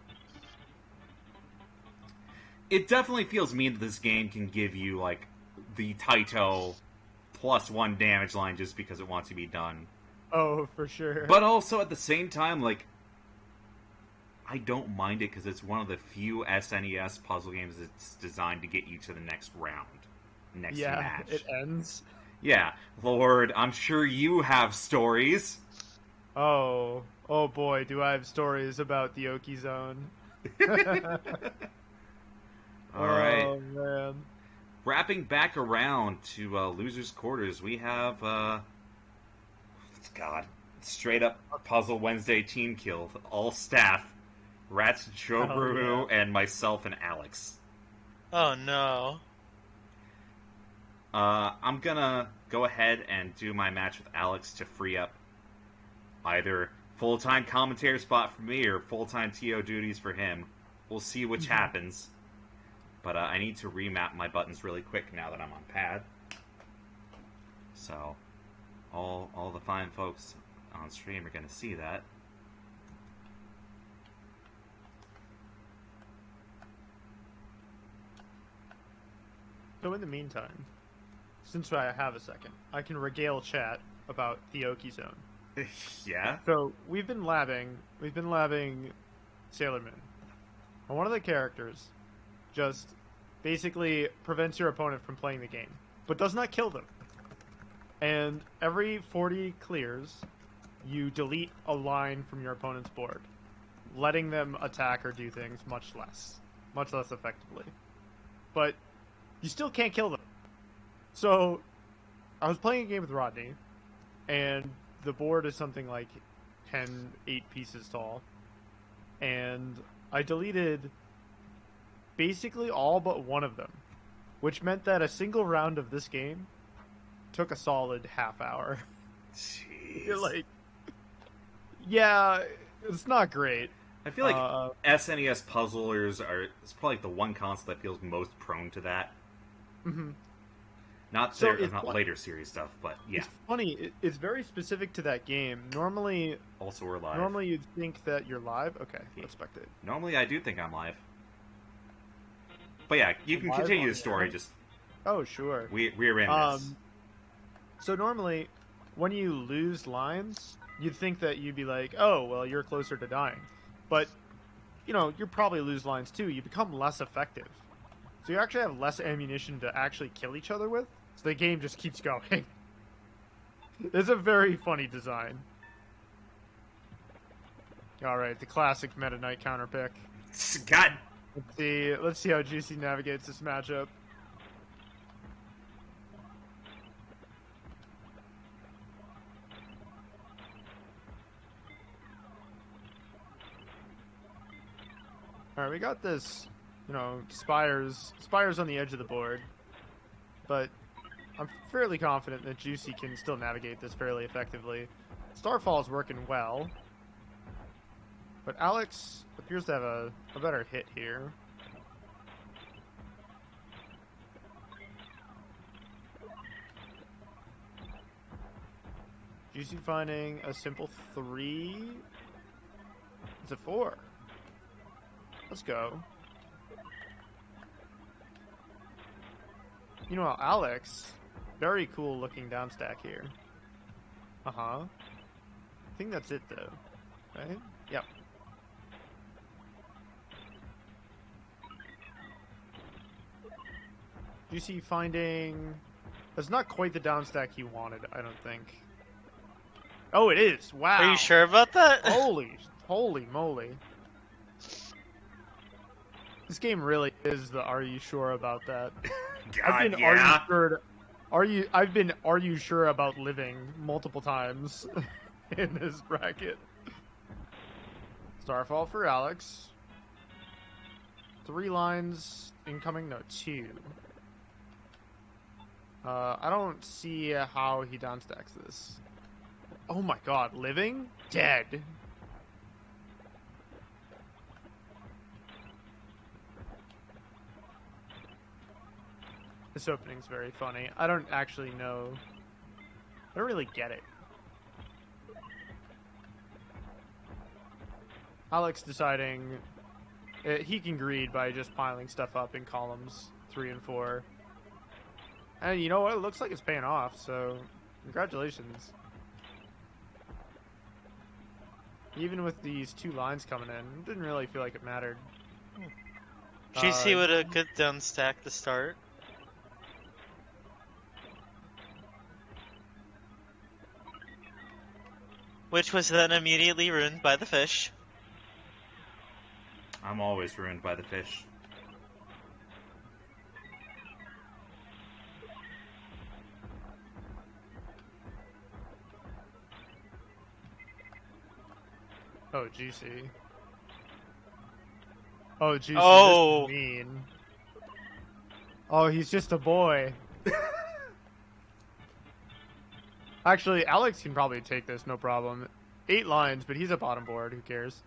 It definitely feels mean that this game can give you, like, the Taito +1 damage line just because it wants to be done. Oh, for sure. But also, at the same time, like, I don't mind it because it's one of the few SNES puzzle games that's designed to get you to the next round. Next match. It ends. Yeah. Lord, I'm sure you have stories. Oh boy, do I have stories about the Oki Zone. Alright. Oh, man. Wrapping back around to Loser's Quarters, we have, straight up Puzzle Wednesday team kill. All staff. Ratttz, shoboru, and myself and Alex. Oh no. I'm gonna go ahead and do my match with Alex to free up either full-time commentator spot for me or full-time TO duties for him. We'll see which happens. But I need to remap my buttons really quick now that I'm on pad. So, all the fine folks on stream are going to see that. So in the meantime, since I have a second, I can regale chat about the Oki Zone. Yeah? So we've been labbing Sailor Moon. And one of the characters just basically prevents your opponent from playing the game, but does not kill them. And every 40 clears, you delete a line from your opponent's board, letting them attack or do things much less effectively. But you still can't kill them. So I was playing a game with Rodney, and the board is something like 8 pieces tall, and I deleted basically all but one of them, which meant that a single round of this game took a solid half hour. Jeez. You're like, yeah, it's not great. I feel like SNES puzzlers it's probably like the one console that feels most prone to that. Mm-hmm. Not later series stuff, but yeah. It's funny. It's very specific to that game. Normally, also we're live. Normally you'd think that you're live. Okay, let's spectate. Normally I do think I'm live. But yeah, you can continue the story. Just sure. We're in this. So normally, when you lose lines, you'd think that you'd be like, oh, well, you're closer to dying. But, you probably lose lines too. You become less effective. So you actually have less ammunition to actually kill each other with. So the game just keeps going. It's a very funny design. Alright, the classic Meta Knight counter pick. God. Let's see how Juicey navigates this matchup. Alright, we got this, spires on the edge of the board. But I'm fairly confident that Juicey can still navigate this fairly effectively. Starfall's working well. But Alex appears to have a better hit here. Juicey finding a simple 3. It's a 4. Let's go. You know, Alex, very cool looking down stack here. Uh-huh. I think that's it though, right? Yep. Juicey finding... That's not quite the down stack he wanted, I don't think. Oh, it is! Wow! Are you sure about that? Holy moly. This game really is the are you sure about that? God, yeah. I've been are you sure about living multiple times in this bracket. Starfall for Alex. 3 lines incoming, no, 2. I don't see how he downstacks this. Oh my god, living? Dead. This opening's very funny. I don't actually know. I don't really get it. Alex deciding he can greed by just piling stuff up in columns 3 and 4. And you know what? It looks like it's paying off, so congratulations. Even with these 2 lines coming in, it didn't really feel like it mattered. Juicey with a good down stack to start. Which was then immediately ruined by the fish. I'm always ruined by the fish. Oh, Juicy. Oh, Juicy, Oh. this is mean. Oh, he's just a boy. Actually, Alex can probably take this, no problem. 8 lines, but he's a bottom board. Who cares?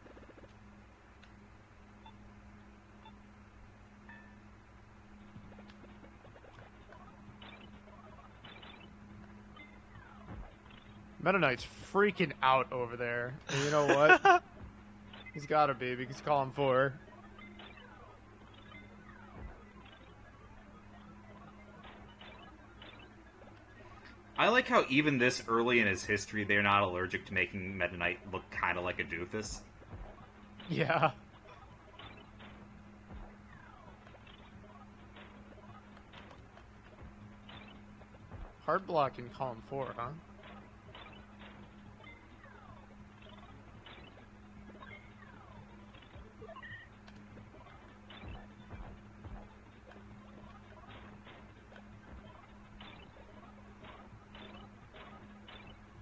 Meta Knight's freaking out over there. And you know what? He's gotta be, because column 4. I like how even this early in his history, they're not allergic to making Meta Knight look kind of like a doofus. Yeah. Hard block in column 4, huh?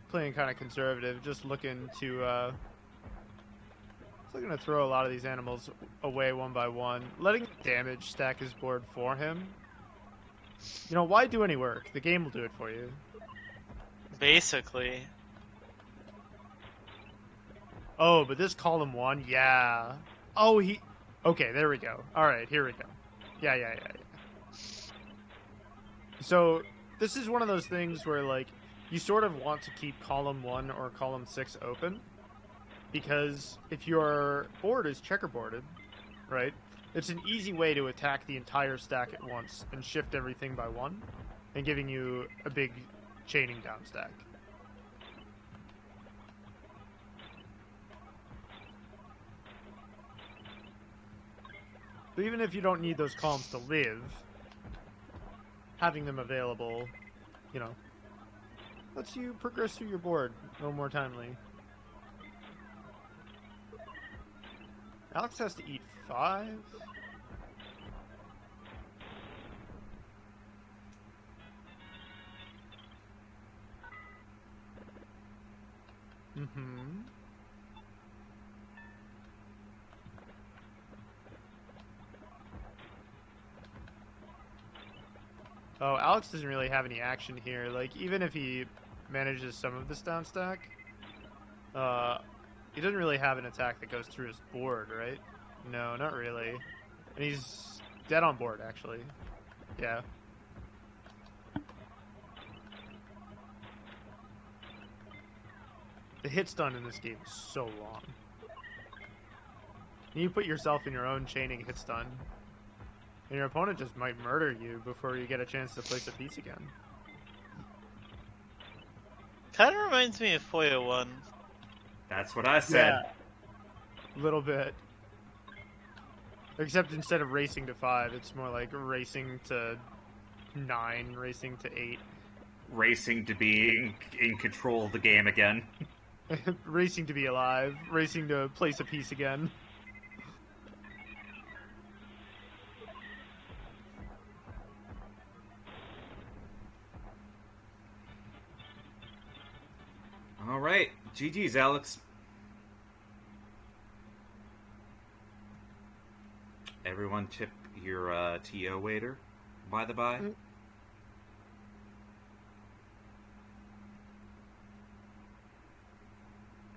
Playing kind of conservative, just looking to throw a lot of these animals away one by one, letting damage stack his board for him. You know, why do any work? The game will do it for you. Basically. Oh, but this column 1, yeah. Oh, he... Okay, there we go. Alright, here we go. Yeah. So, this is one of those things where, like, you sort of want to keep column 1 or column 6 open, because if your board is checkerboarded, right, it's an easy way to attack the entire stack at once and shift everything by 1, and giving you a big chaining down stack. But even if you don't need those columns to live, having them available, you know, lets you progress through your board a little more timely. Alex has to eat 5. Oh, Alex doesn't really have any action here. Like, even if he manages some of this down stack, he doesn't really have an attack that goes through his board, right? No, not really. And he's dead on board, actually. Yeah. The hit stun in this game is so long. You put yourself in your own chaining hit stun. And your opponent just might murder you before you get a chance to place a piece again. Kind of reminds me of Foya 1. That's what I said. A little bit. Except instead of racing to 5, it's more like racing to 9, racing to 8. Racing to be in control of the game again. Racing to be alive. Racing to place a piece again. Alright, GG's, Alex. Everyone tip your TO waiter, by the by.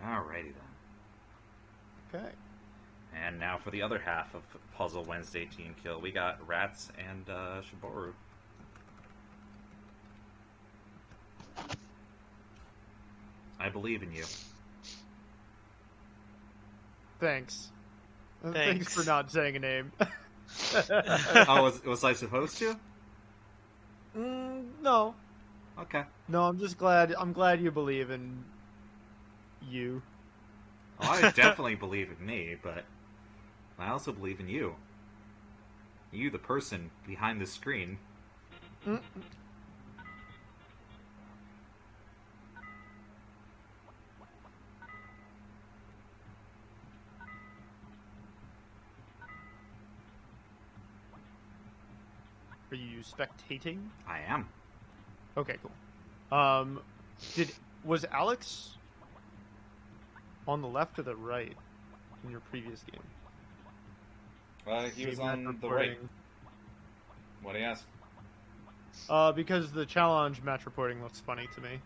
Alrighty then. Okay. And now for the other half of Puzzle Wednesday Team Kill. We got Ratttz and shoboru. I believe in you. Thanks. Thanks. Thanks for not saying a name. Oh, was I supposed to? No. Okay. No, I'm just glad. I'm glad you believe in you. Well, I definitely believe in me, but I also believe in you. You, the person behind the screen. Are you spectating? I am. Okay, cool. Was Alex on the left or the right in your previous game? He was on the right. What do you ask? Because the challenge match reporting looks funny to me.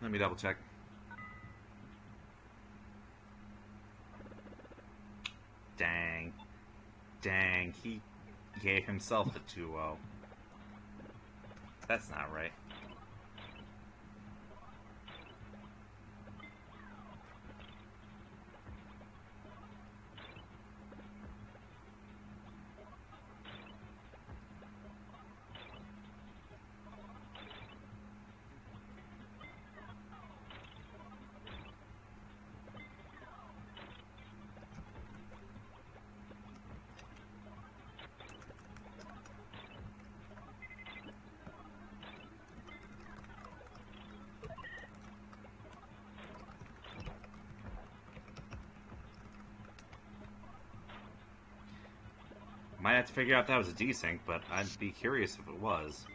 Let me double check. Dang. Dang, he gave himself the 2-0. That's not right. Might have to figure out if that was a desync, but I'd be curious if it was.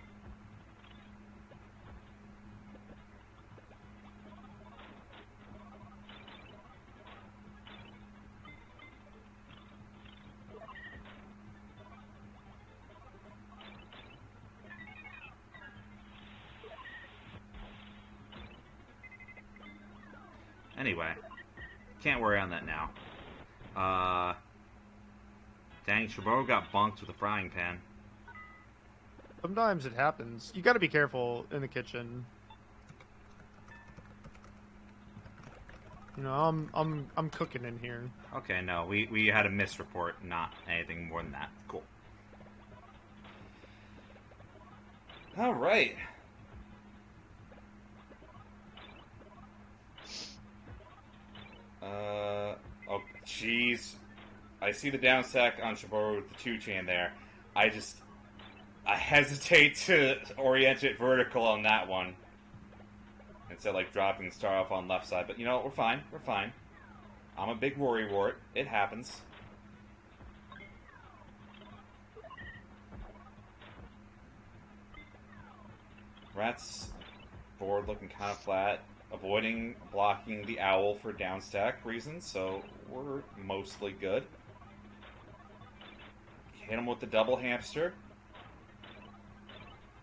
Anyway, can't worry on that now. Dang, shoboru got bonked with a frying pan. Sometimes it happens. You got to be careful in the kitchen. You know, I'm cooking in here. Okay, no, we had a misreport, not anything more than that. Cool. All right. Oh, jeez. I see the down stack on shoboru with the 2-chain there. I hesitate to orient it vertical on that one. Instead, like, dropping the star off on left side. But, you know, we're fine. We're fine. I'm a big worrywart. It happens. Ratttz board looking kind of flat. Avoiding blocking the owl for downstack reasons, so we're mostly good. Hit him with the double hamster.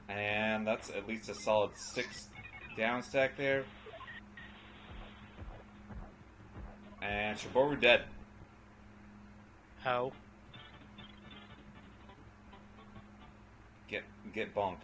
And that's at least a solid 6 downstack there. And shoboru dead. How? Get bonked.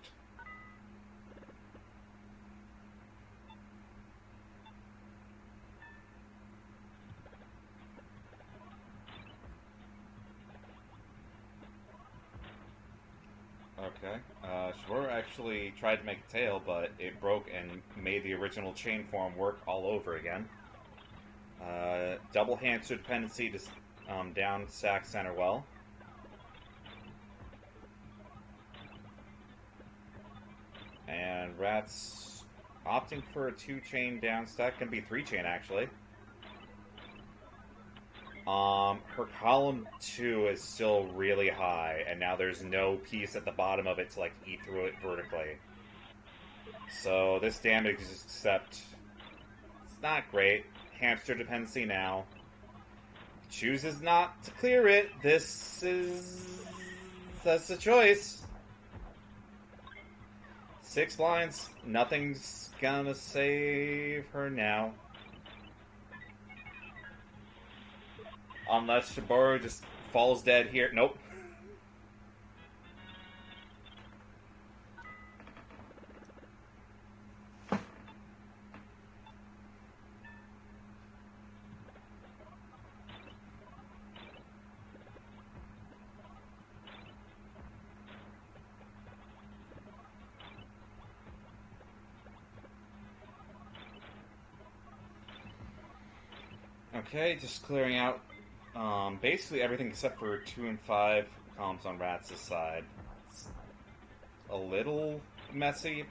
Okay. Shoboru actually tried to make a tail, but it broke and made the original chain form work all over again. Double hamster dependency to down stack center well. And Ratttz opting for a 2-chain down stack. Can be 3-chain actually. Her column 2 is still really high, and now there's no piece at the bottom of it to, like, eat through it vertically. So this damage is except... It's not great. Hamster dependency now. Chooses not to clear it. This is... That's the choice. 6 blinds. Nothing's gonna save her now. Unless Shoboru just falls dead here. Nope. Okay, just clearing out basically everything except for 2 and 5 columns on Rattz's side. It's a little messy,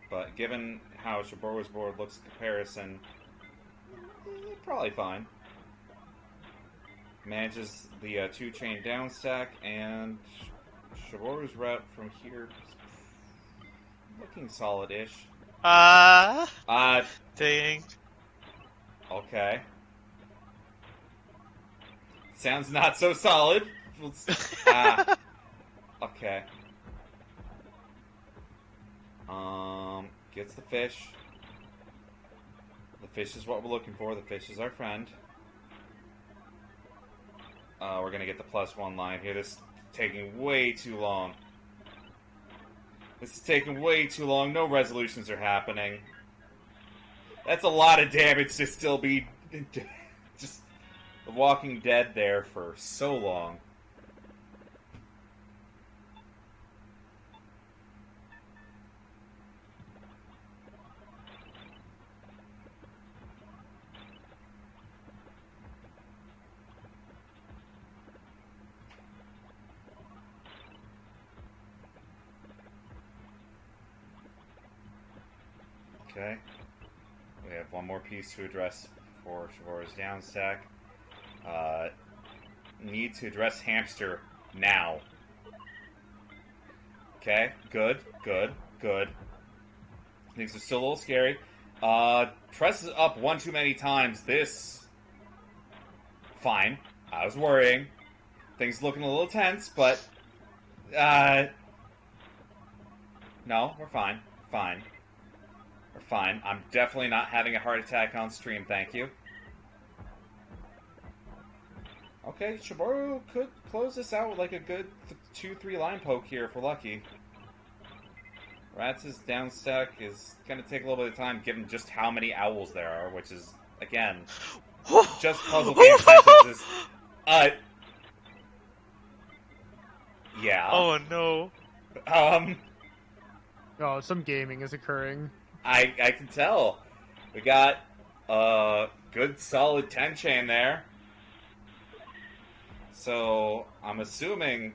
but given how Shoboru's board looks in comparison, probably fine. Manages the 2-chain down stack, and Shoboru's route from here looking solid-ish. Dang. Okay. Sounds not so solid. Okay. Gets the fish. The fish is what we're looking for. The fish is our friend. We're gonna get the +1 line here. This is taking way too long. This is taking way too long. No resolutions are happening. That's a lot of damage to still be just Walking Dead there for so long. Okay. We have one more piece to address for Shoboru's down stack. Need to address hamster now. Okay, good. Things are still a little scary. Presses up one too many times. This... Fine. I was worrying. Things looking a little tense, but... No, we're fine. We're fine. I'm definitely not having a heart attack on stream, thank you. Okay, Shoboru could close this out with like a good 2-3 line poke here if we're lucky. Rattz's down stack is going to take a little bit of time given just how many owls there are, which is, again, just puzzle game sentences. Yeah. Oh no. Oh, some gaming is occurring. I can tell. We got a good solid 10-chain there. So, I'm assuming,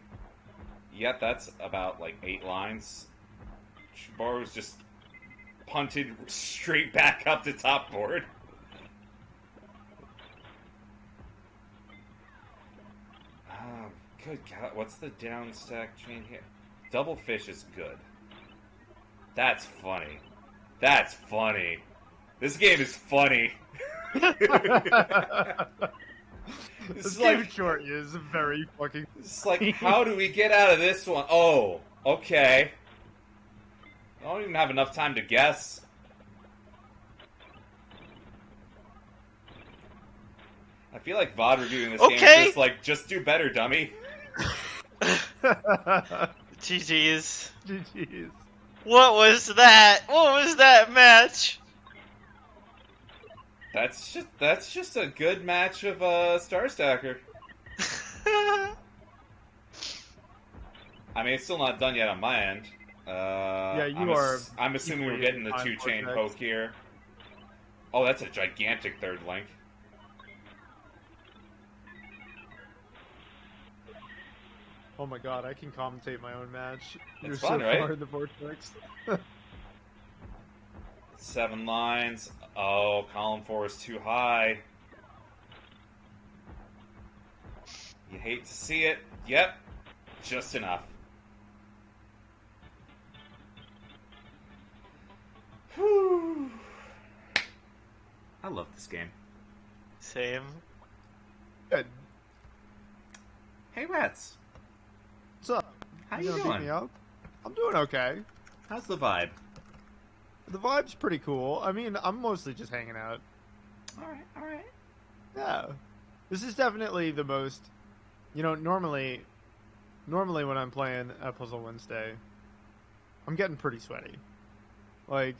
yep, that's about, like, 8 lines. Shoboru's just punted straight back up the top board. Good God, what's the down stack chain here? Double fish is good. That's funny. That's funny. This game is funny. This game short is very fucking... It's like, how do we get out of this one? Oh, okay. I don't even have enough time to guess. I feel like VOD reviewing this game is just like, just do better, dummy. GG's. GG's. What was that? What was that match? That's just a good match of Star Stacker. I mean, it's still not done yet on my end. Yeah, you are. I'm assuming we're getting the two-chain poke here. Oh, that's a gigantic third link. Oh my god, I can commentate my own match. You're fun, so right? far in the vortex. 7 lines. Oh, column 4 is too high. You hate to see it. Yep, just enough. Whew. I love this game. Same. Good. Hey, Ratttz. What's up? How you gonna beat doing? me up? I'm doing okay. How's the vibe? The vibe's pretty cool. I mean, I'm mostly just hanging out. Alright, alright. Yeah. This is definitely the most... You know, normally when I'm playing at Puzzle Wednesday, I'm getting pretty sweaty. Like,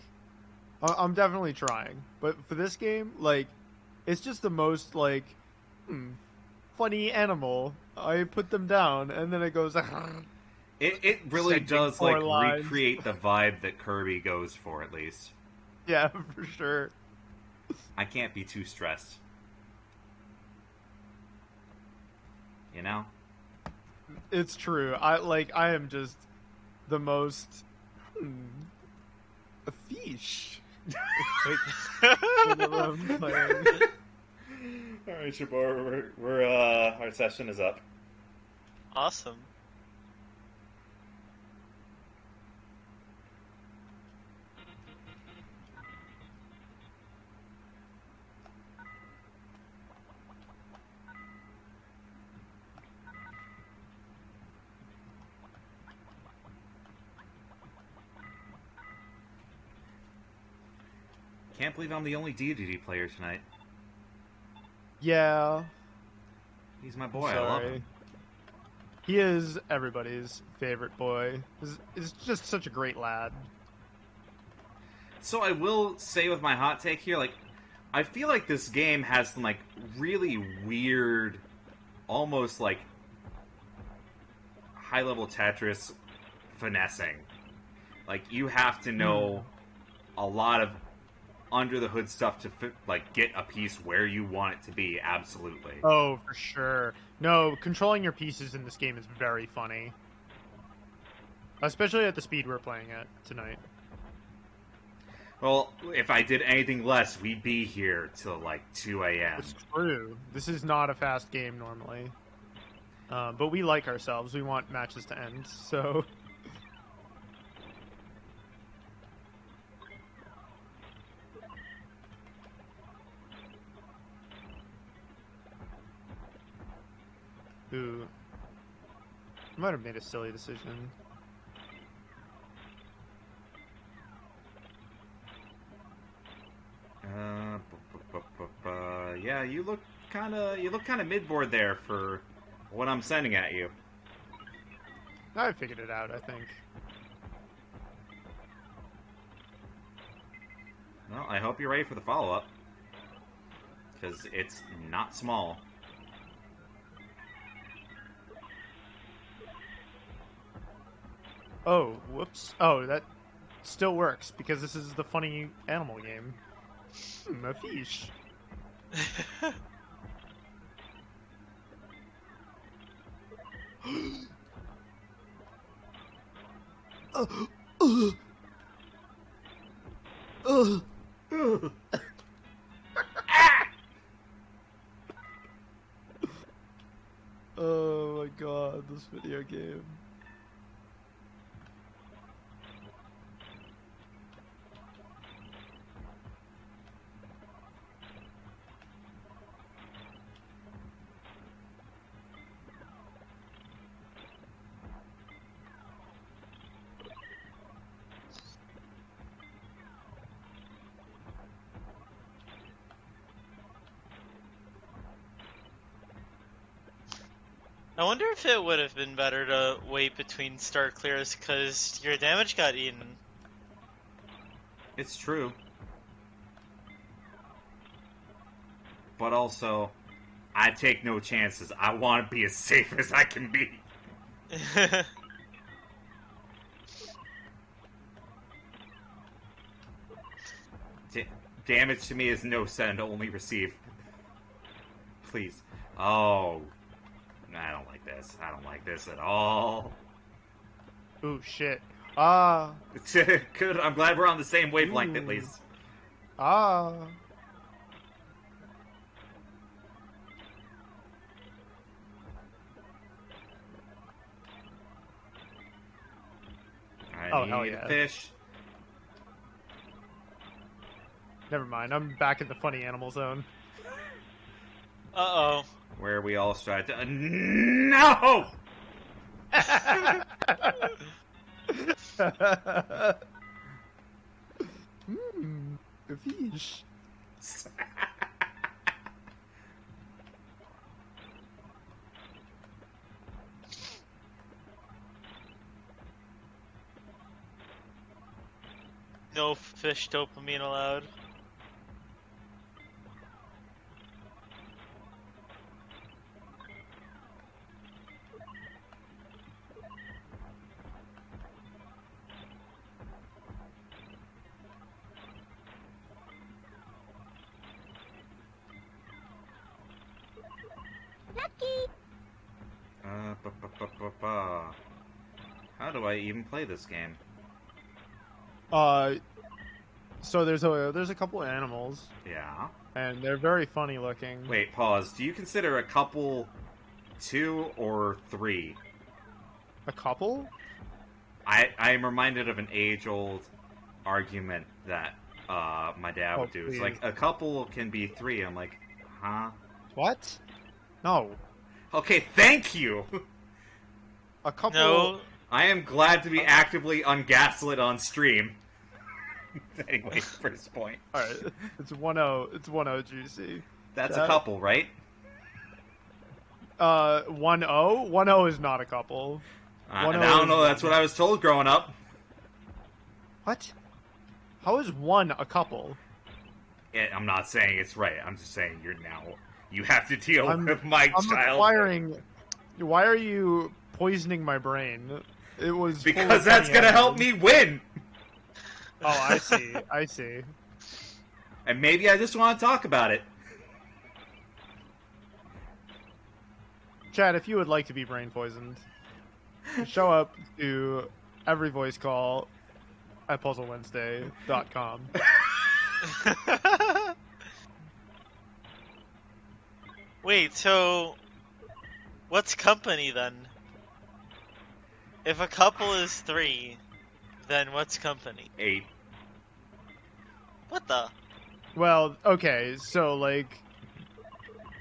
I'm definitely trying. But for this game, like, it's just the most, like, funny animal. I put them down, and then it goes... It really Sending does, 4 like, lines. recreate the vibe that Kirby goes for, at least. Yeah, for sure. I can't be too stressed. You know? It's true. I am just the most... a fish. Whenever I'm playing. Alright, shoboru, our session is up. Awesome. Can't believe I'm the only DigiDigi player tonight. Yeah. He's my boy, I love him. He is everybody's favorite boy. He's just such a great lad. So I will say with my hot take here, like, I feel like this game has some, like, really weird, almost, like, high-level Tetris finessing. Like, you have to know a lot of under-the-hood stuff to, like, get a piece where you want it to be, absolutely. Oh, for sure. No, controlling your pieces in this game is very funny. Especially at the speed we're playing at tonight. Well, if I did anything less, we'd be here till, like, 2 a.m. It's true. This is not a fast game normally. But we like ourselves. We want matches to end, so... Ooh. I might have made a silly decision. Yeah, you look kind of mid-board there for what I'm sending at you. I figured it out, I think. Well, I hope you're ready for the follow-up, because it's not small. Oh, whoops. Oh, that still works, because this is the funny animal game. A fish. Oh my god, this video game. I wonder if it would have been better to wait between start clears because your damage got eaten. It's true. But also, I take no chances. I want to be as safe as I can be. Damage to me is no send, only receive. Please. Oh. I don't like this. I don't like this at all. Ooh, shit. Good. I'm glad we're on the same wavelength at least. I need a fish. Never mind. I'm back in the funny animal zone. Uh-oh. Where we all tried to... no! A fish. No fish dopamine allowed. How do I even play this game? So there's a couple animals, Yeah. and they're very funny looking. Wait, pause. Do you consider a couple 2 or 3? A couple? I am reminded of an age-old argument that my dad would do. It's please. like, a couple can be 3. I'm like, huh? What? No. Okay, thank you! A couple. No. I am glad to be actively ungaslit on stream. Anyway, first point. Alright, it's 1-0. It's 1-0, Juicy. That's a couple, right? 1-0? 1-0 is not a couple. I don't know, that's what I was told growing up. What? How is 1 a couple? I'm not saying it's right, I'm just saying you have to deal with my I'm child. requiring... Why are you poisoning my brain? It was because that's gonna help me win! Oh, I see. I see. And maybe I just want to talk about it. Chad, if you would like to be brain poisoned, show up to every voice call at puzzlewednesday.com. Wait, so what's company then? If a couple is 3, then what's company? 8. What the? Well, okay, so, like,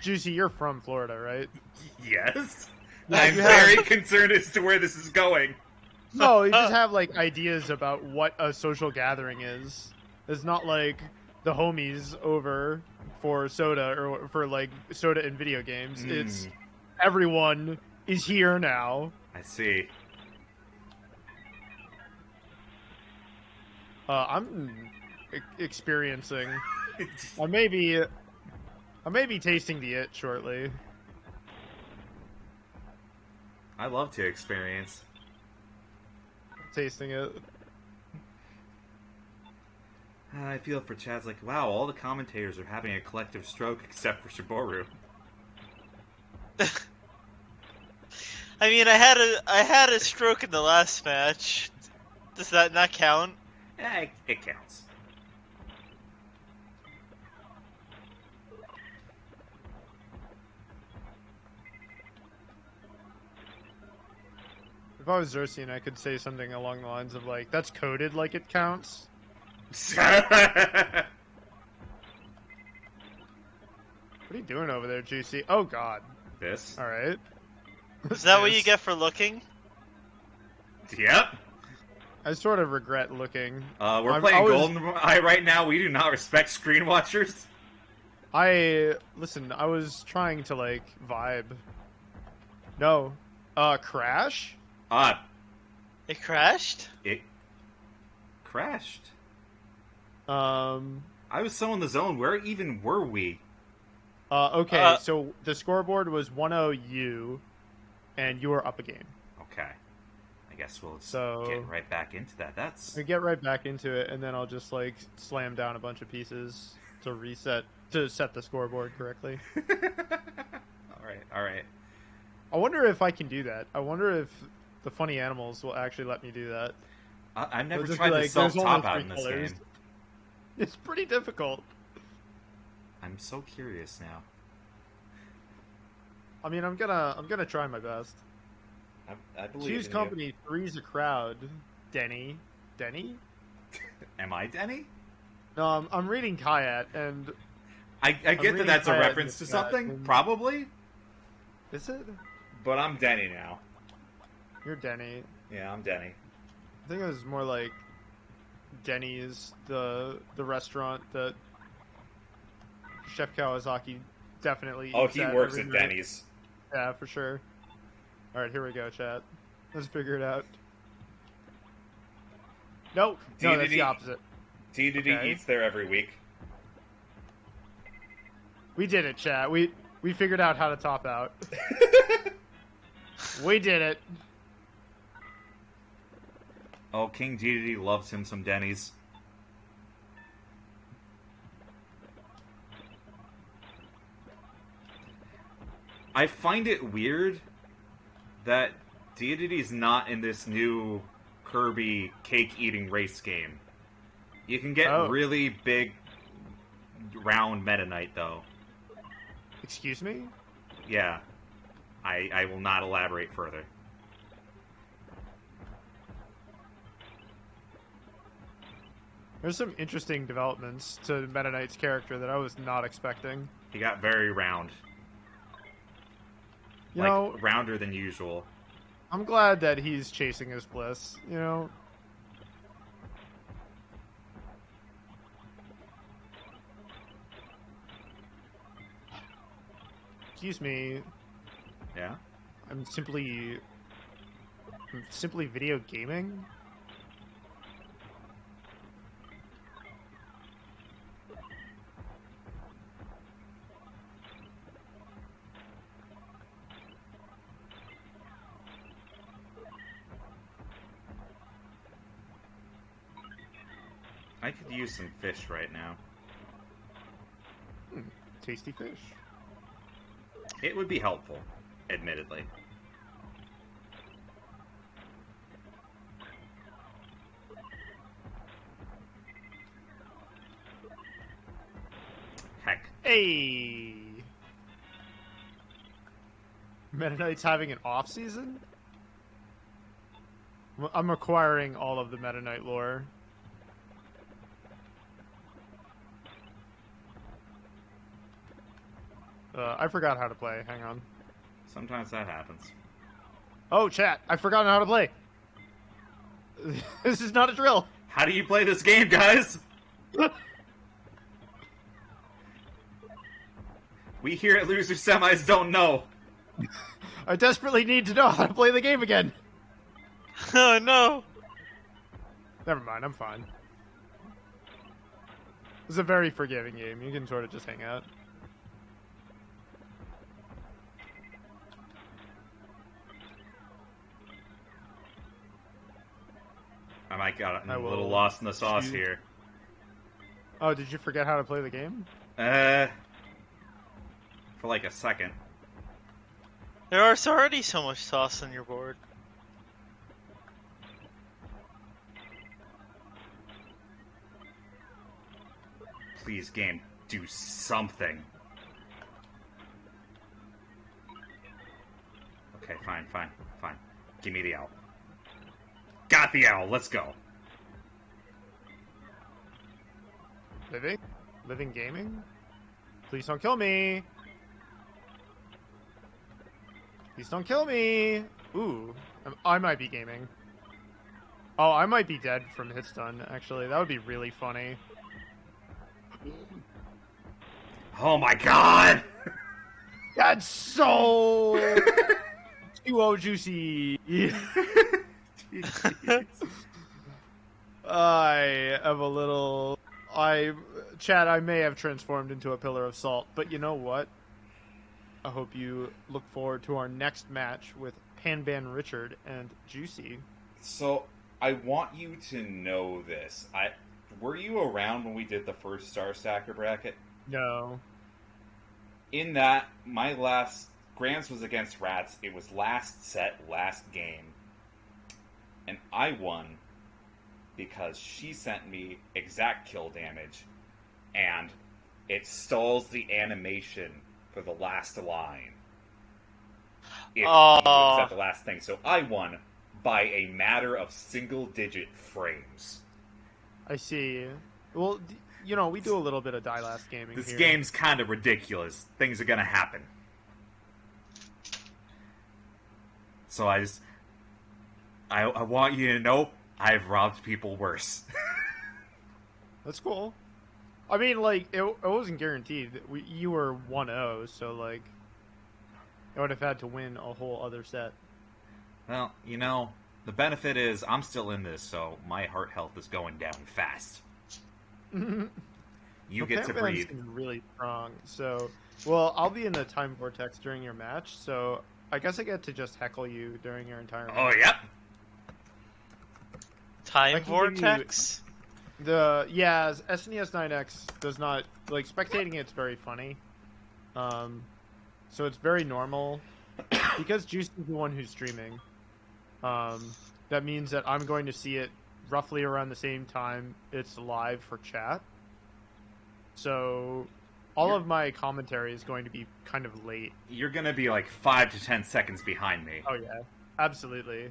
Juicy, you're from Florida, right? Yes. Yeah, I'm very concerned as to where this is going. No, you just have, like, ideas about what a social gathering is. It's not like the homies over for soda or for, like, soda and video games. It's everyone is here now. I see. I'm experiencing. I may be tasting the it shortly. I love to experience. Tasting it. I feel for Chad's like, wow, all the commentators are having a collective stroke except for Shoboru. I mean, I had a stroke in the last match. Does that not count? It counts. If I was Xerxene, I could say something along the lines of, like, that's coded like it counts. What are you doing over there, Juicy? Oh, God. This? Alright. Is that what you get for looking? Yep. I sort of regret looking. We're playing GoldenEye right now. We do not respect screen watchers. Listen, I was trying to, like, vibe. No. Crash? It crashed? It crashed. I was so in the zone. Where even were we? Okay, so the scoreboard was 1-0 you, and you were up a game. Okay. I guess we'll just So get right back into that. That's we get right back into it, and then I'll just like slam down a bunch of pieces to set the scoreboard correctly. all right. I wonder if I can do that. I wonder if the funny animals will actually let me do that. I've never It'll just tried be to like, self "There's top only out 3 in this colors." game. It's pretty difficult. I'm so curious now. I mean, I'm gonna try my best. I believe Choose in company, three's a crowd. Denny? you. Am I Denny? No, I'm reading Kayat, and I get that reading that's a Kayat reference in to the chat, something, and- probably. is it? But I'm Denny now. You're Denny. Yeah, I'm Denny. I think it was more like Denny's, the restaurant that Chef Kawasaki definitely Oh, eats he at works every at night. Denny's. Yeah, for sure. Alright, here we go, chat. Let's figure it out. No, that's the opposite. DigiDigi Okay. eats there every week. We did it, chat. We figured out how to top out. We did it. Oh, King DigiDigi loves him some Denny's. I find it weird that DigiDigi's not in this new Kirby cake-eating race game. You can get really big, round Meta Knight, though. Excuse me? Yeah. I will not elaborate further. There's some interesting developments to Meta Knight's character that I was not expecting. He got very round. You know, rounder than usual. I'm glad that he's chasing his bliss, you know? Excuse me. Yeah? I'm simply video gaming? I could use some fish right now. Tasty fish. It would be helpful, admittedly. Heck. Hey! Meta Knight's having an off season? I'm acquiring all of the Meta Knight lore. I forgot how to play. Hang on. Sometimes that happens. Oh, chat! I've forgotten how to play! This is not a drill! How do you play this game, guys? We here at Loser Semis don't know. I desperately need to know how to play the game again! Oh no! Never mind, I'm fine. It's a very forgiving game. You can sort of just hang out. I might got a little lost in the sauce here. Oh, did you forget how to play the game? For like a second. There's already so much sauce on your board. Please, game, do something. Okay, fine. Give me the owl. Got the owl, let's go. Living gaming? Please don't kill me! Please don't kill me! Ooh, I might be gaming. Oh, I might be dead from hit stun, actually. That would be really funny. Oh my god! That's so... 2-0 Juicey! I am a little... Chad, I may have transformed into a pillar of salt, but you know what? I hope you look forward to our next match with PanbanRichard and Juicey. So I want you to know this. Were you around when we did the first Star Stacker bracket? No. In that, my last Grants was against Ratttz. It was last set, last game, and I won because she sent me exact kill damage, and it stalls the animation for the last line. If you accept the last thing. So I won by a matter of single-digit frames. I see. Well, you know, we do a little bit of die last gaming This here. game's kind of ridiculous. Things are gonna happen. So I want you to know I've robbed people worse. That's cool. I mean, like, it wasn't guaranteed. You were 1-0, so, like, I would have had to win a whole other set. Well, you know, the benefit is I'm still in this, so my heart health is going down fast. You get to breathe. Really strong. So, well, I'll be in the time vortex during your match, so I guess I get to just heckle you during your entire match. Oh, yep. Time vortex? SNES 9X does not, like, spectating it's very funny. So it's very normal. Because Juicey is the one who's streaming, that means that I'm going to see it roughly around the same time it's live for chat. So all of my commentary is going to be kind of late. You're going to be like 5 to 10 seconds behind me. Oh, yeah. Absolutely.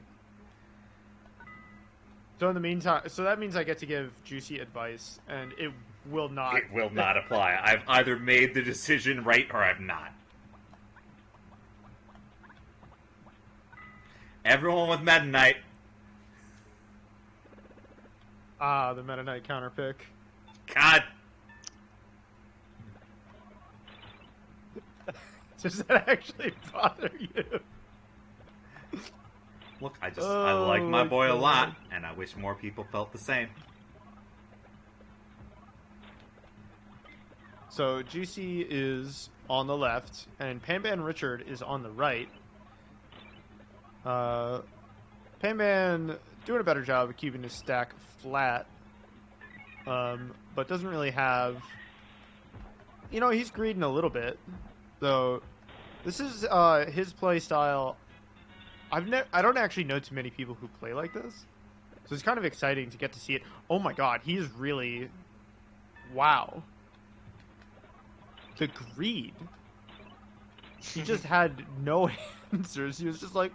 So in the meantime, so that means I get to give Juicy advice, and it will not... It will not apply. I've either made the decision right or I've not. Everyone with Meta Knight. Ah, the Meta Knight counter pick. God. Does that actually bother you? Look, I like my boy a lot, and I wish more people felt the same. So Juicy is on the left, and PanbanRichard is on the right. Panban doing a better job of keeping his stack flat, but doesn't really have... You know, he's greeding a little bit, though. This is his play style. I don't actually know too many people who play like this, so it's kind of exciting to get to see it. Oh my god, he is really... Wow. The greed. He just had no answers. He was just like,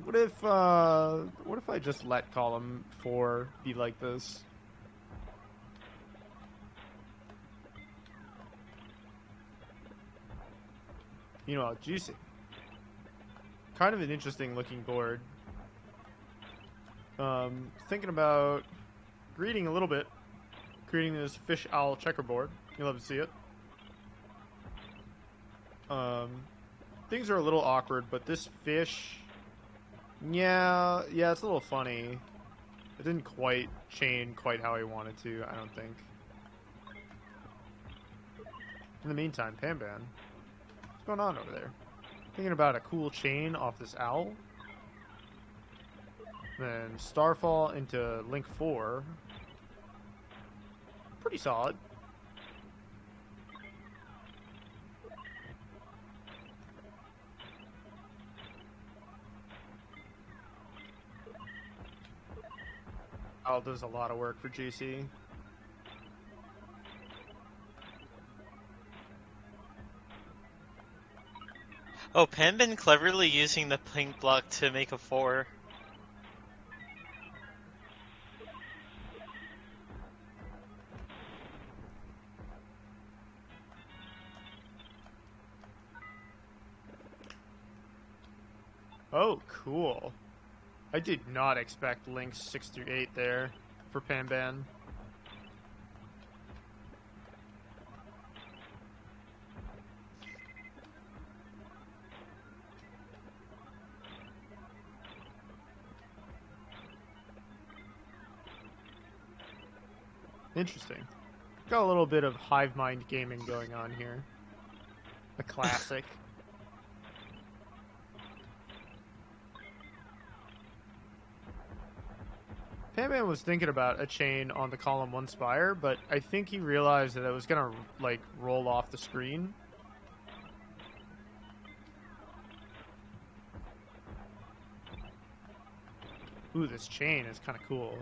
what if I just let column 4 be like this? You know, Juicey. Kind of an interesting looking board. Thinking about greeting a little bit. Creating this fish owl checkerboard. You'll love to see it. Things are a little awkward, but this fish... Yeah, it's a little funny. It didn't quite chain quite how he wanted to, I don't think. In the meantime, Panban. What's going on over there? Thinking about a cool chain off this owl. Then Starfall into Link 4. Pretty solid. Owl does a lot of work for Juicey. Oh, Panban cleverly using the pink block to make a 4. Oh, cool. I did not expect links 6 through 8 there for Panban. Interesting. Got a little bit of hive mind gaming going on here. A classic. Panban was thinking about a chain on the column 1 spire, but I think he realized that it was gonna, like, roll off the screen. Ooh, this chain is kind of cool.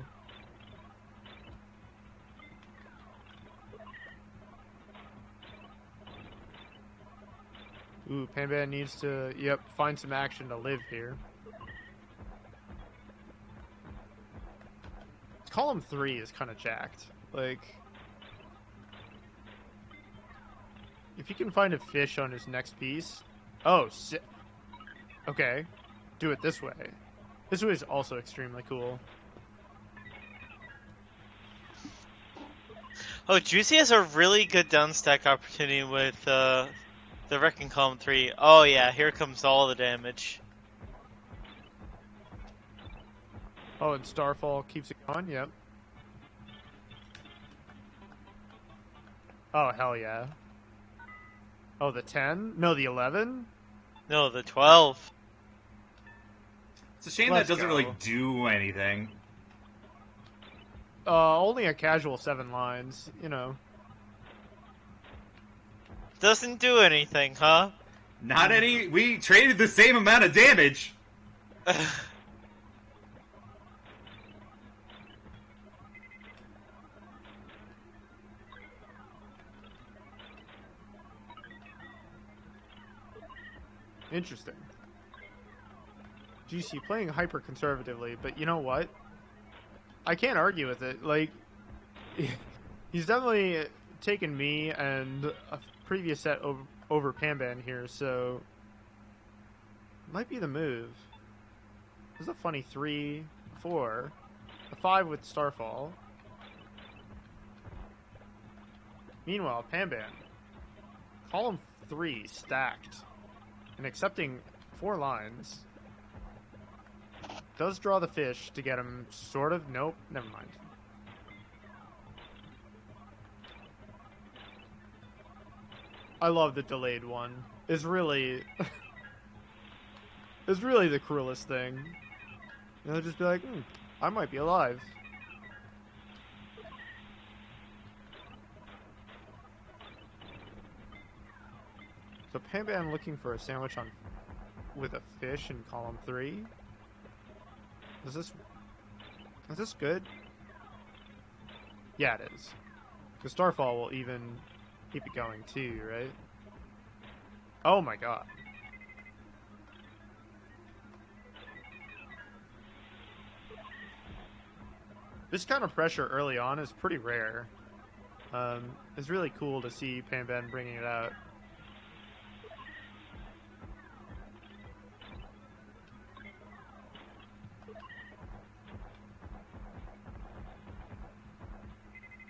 Ooh, Panban needs to, find some action to live here. Column 3 is kind of jacked. Like, if you can find a fish on his next piece... Oh, okay. Do it this way. This way is also extremely cool. Oh, Juicey has a really good downstack opportunity with the wreck in column 3. Oh yeah, here comes all the damage. Oh, and Starfall keeps it going, yep. Oh, hell yeah. Oh, the 10? No, the 11? No, the 12. It's a shame Let's that doesn't go. really do anything. Only a casual 7 lines, you know. Doesn't do anything, huh? Not any. We traded the same amount of damage. Interesting. Juicey playing hyper conservatively, but you know what? I can't argue with it. Like, he's definitely taken me and a previous set over Panban here, so might be the move. This is a funny 3, 4, a 5 with Starfall. Meanwhile, Panban, column 3 stacked and accepting 4 lines. Does draw the fish to get him sort of... Nope, never mind. I love the delayed one. It's really... it's really the cruelest thing. They'll just be like, I might be alive. So Panban looking for a sandwich on with a fish in column 3. Is this good? Yeah, it is. The Starfall will even keep it going too, right? Oh my god. This kind of pressure early on is pretty rare. It's really cool to see Panban bringing it out.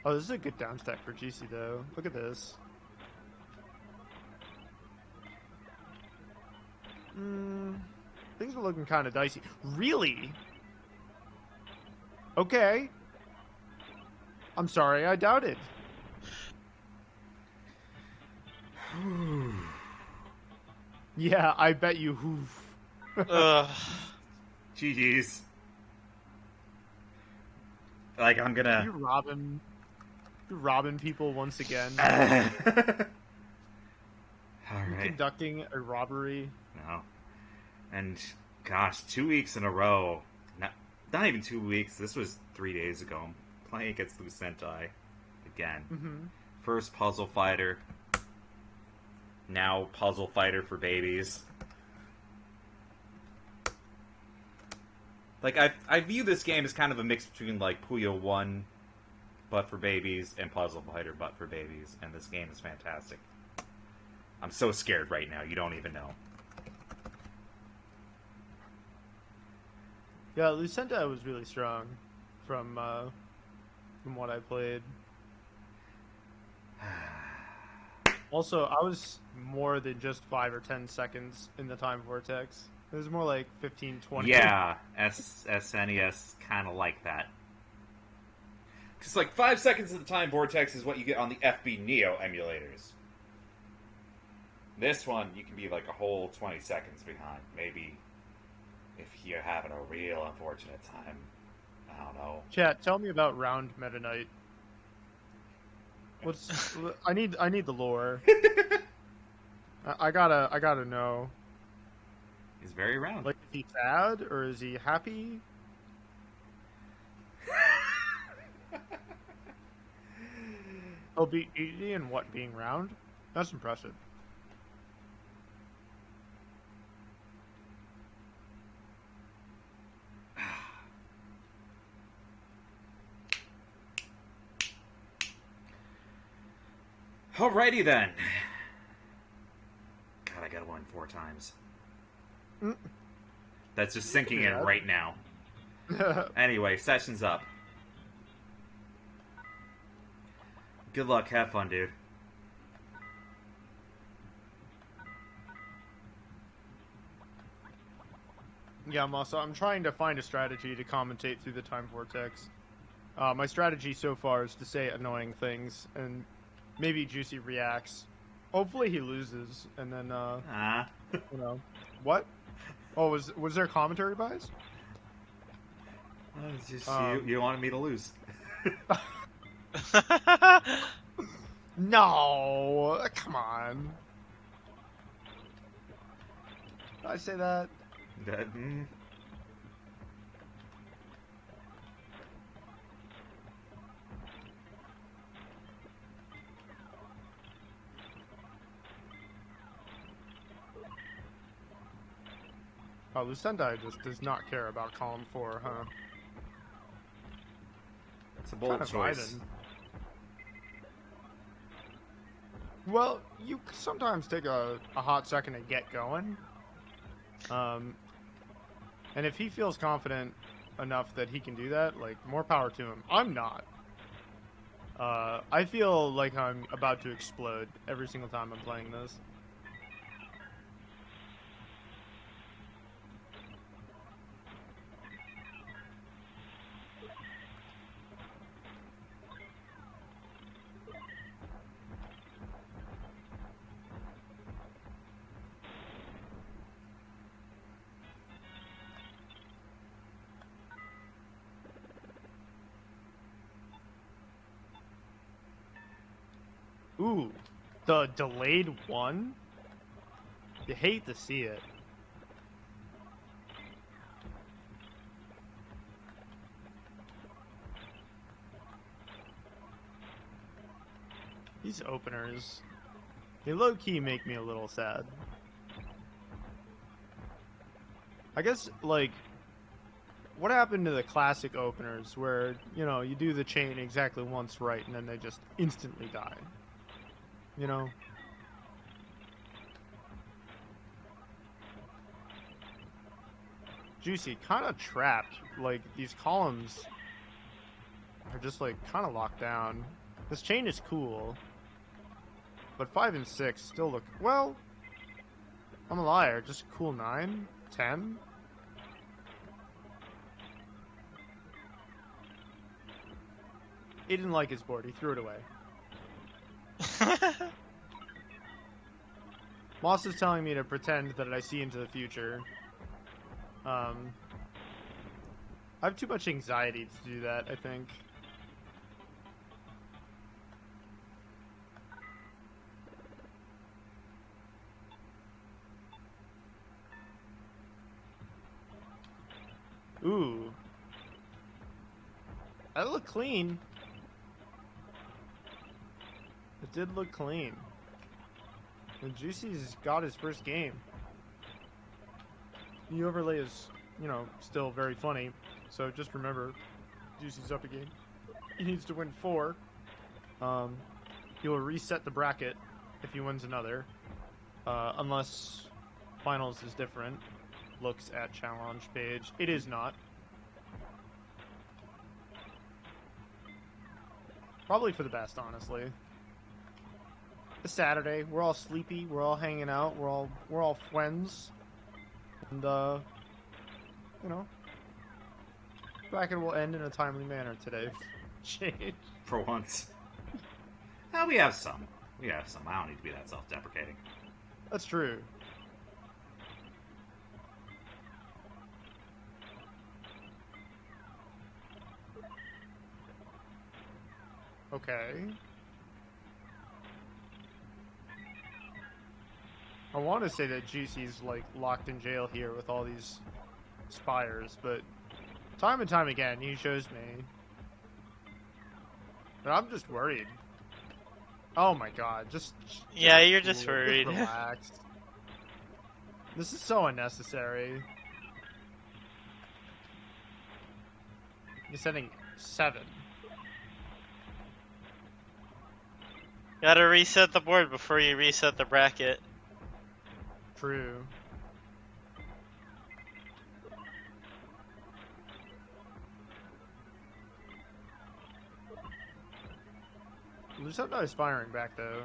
Oh, this is a good downstack for Juicey, though. Look at this. Things are looking kind of dicey. Really? Okay. I'm sorry, I doubted. Yeah, I bet you hoof. Ugh. GG's. Like, I'm gonna... You robbing people once again. Alright. Conducting a robbery. No. And, gosh, 2 weeks in a row. Not even 2 weeks. This was 3 days ago. I'm playing against Lucentai again. Mm-hmm. First puzzle fighter. Now puzzle fighter for babies. Like, I view this game as kind of a mix between, like, Puyo 1, but for babies, and Puzzle Fighter, but for babies. And this game is fantastic. I'm so scared right now, you don't even know. Yeah, Lucentai was really strong from what I played. Also, I was more than just 5 or 10 seconds in the time vortex. It was more like 15, 20. Yeah, SNES kind of like that. Because, like, 5 seconds of the time vortex is what you get on the FB Neo emulators. This one, you can be, like, a whole 20 seconds behind. Maybe if you're having a real unfortunate time. don't know. Chat, tell me about round Meta Knight. What's I need the lore. I gotta know. He's very round. Like, is he sad or is he happy? He'll be easy and what, being round? That's impressive. Alrighty then. God, I gotta win 4 times. That's just sinking in right now. Anyway, session's up. Good luck, have fun, dude. Yeah, Masa, I'm trying to find a strategy to commentate through the time vortex. My strategy so far is to say annoying things, and maybe Juicey reacts. Hopefully he loses, and then, you know. What? Oh, was there commentary bias? It's just you wanted me to lose. No! Come on. Did I say that? Oh, Lucentai just does not care about column 4, huh? It's a bold choice. Well, you sometimes take a hot second to get going. And if he feels confident enough that he can do that, like, more power to him. I'm not. I feel like I'm about to explode every single time I'm playing this. Ooh, the delayed one? You hate to see it. These openers, they low-key make me a little sad. I guess, like, what happened to the classic openers where, you know, you do the chain exactly once right and then they just instantly die? You know? Juicey, kind of trapped. Like, these columns are just, like, kind of locked down. This chain is cool. But 5 and 6 still look... Well, I'm a liar. Just cool 9? 10? He didn't like his board. He threw it away. Moss is telling me to pretend that I see into the future. I have too much anxiety to do that, I think. Ooh. That looked clean. It did look clean. And Juicey's got his first game. The overlay is, you know, still very funny. So just remember, Juicey's up a game. He needs to win 4. He will reset the bracket if he wins another. Unless finals is different. Looks at challenge page. It is not. Probably for the best, honestly. It's Saturday. We're all sleepy. We're all hanging out. We're all friends. And you know, bracket will end in a timely manner today. Change. For once. No, we have some. We have some. I don't need to be that self-deprecating. That's true. Okay. I want to say that Juicey's like locked in jail here with all these spires, but time and time again he shows me. But I'm just worried. Oh my god, just Yeah, you're cool. just worried. Just relax. This is so unnecessary. You're sending 7. Gotta reset the board before you reset the bracket. True. Lucentai is firing back though.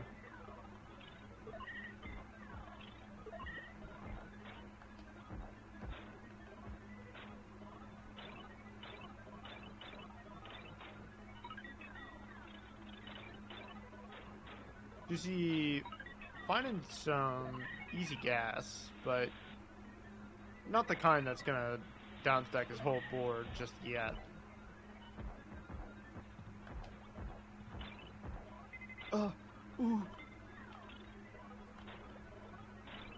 Juicy finding some easy gas, but not the kind that's gonna downstack his whole board just yet. Ooh.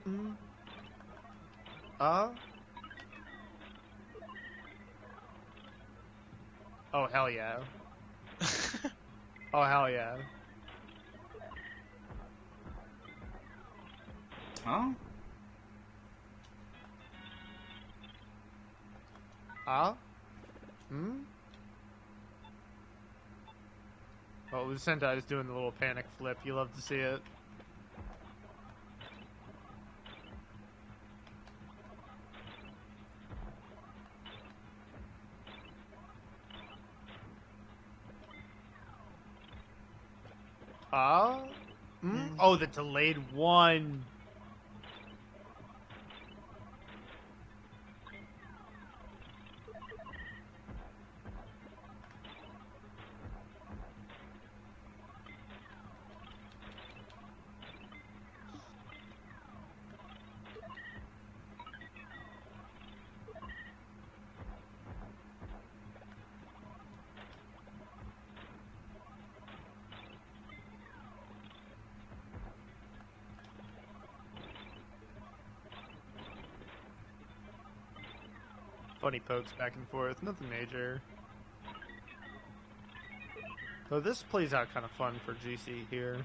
Mm. Oh, hell yeah. Oh, hell yeah. Oh? Hmm? Oh, Lucentai is doing the little panic flip. You love to see it. Oh, the delayed one. Funny pokes back and forth, nothing major. Though this plays out kind of fun for GC here.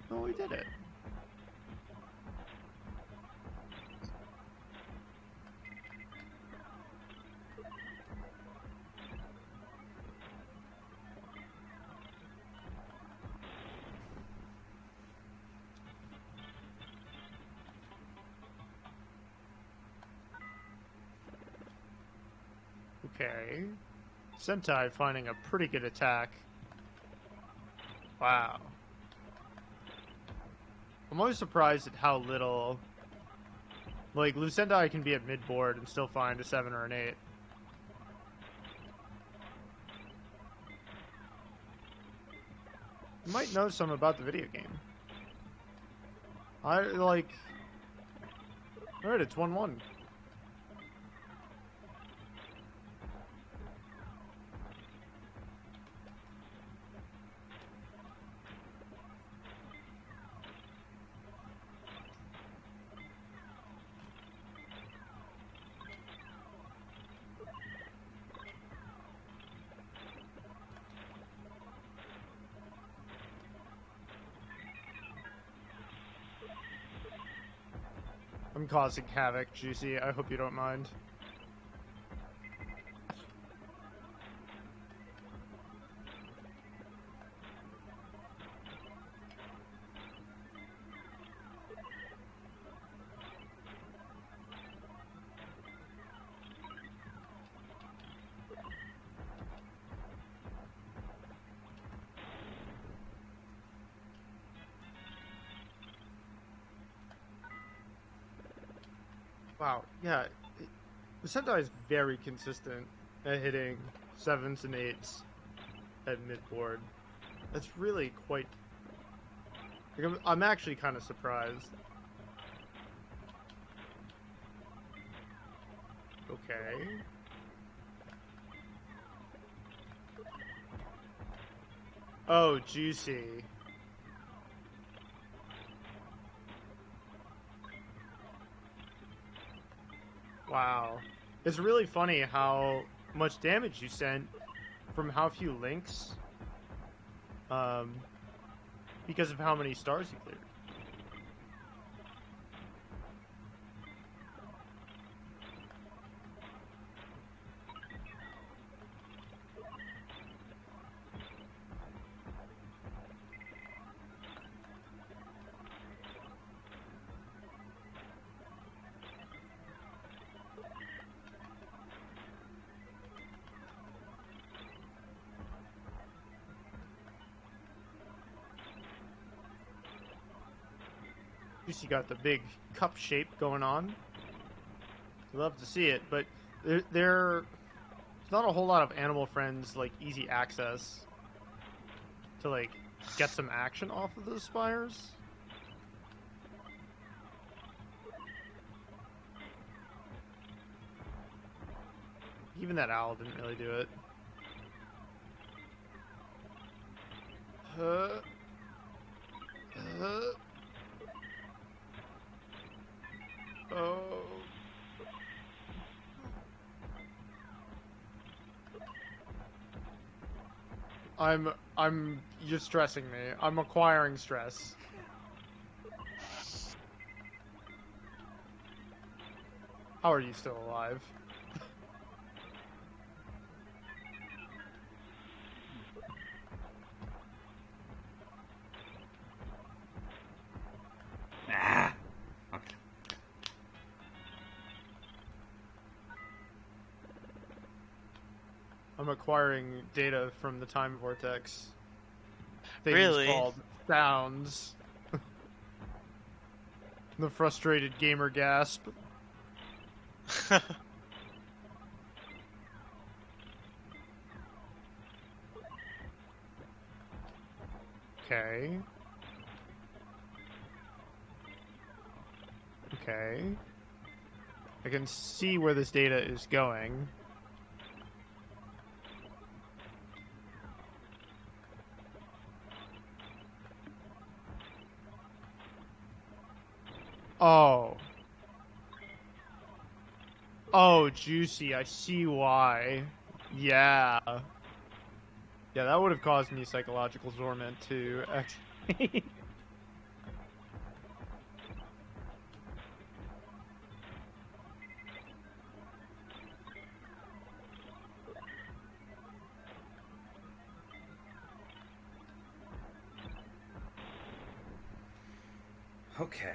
Oh, we did it. Okay. Sentai finding a pretty good attack. Wow. I'm always surprised at how little... Like, Lucentai can be at mid-board and still find a 7 or an 8. You might know some about the video game. Alright, it's 1-1. I'm causing havoc, Juicy. I hope you don't mind. Wow, yeah. The Sentai is very consistent at hitting 7s and 8s at mid-board. That's really quite... Like, I'm actually kind of surprised. Okay. Oh, Juicey. Wow. It's really funny how much damage you sent from how few links, because of how many stars you cleared. Juicy got the big cup shape going on. Love to see it, but there's not a whole lot of Animal Friends like easy access to like get some action off of those spires. Even that owl didn't really do it. Oh. You're stressing me. I'm acquiring stress. How are you still alive? Ah. Okay. I'm acquiring data from the time vortex. Things Really? called sounds. The frustrated gamer gasp. Okay. Okay. I can see where this data is going. Oh. Oh, Juicy, I see why. Yeah. Yeah, that would have caused me psychological torment too, actually. Okay.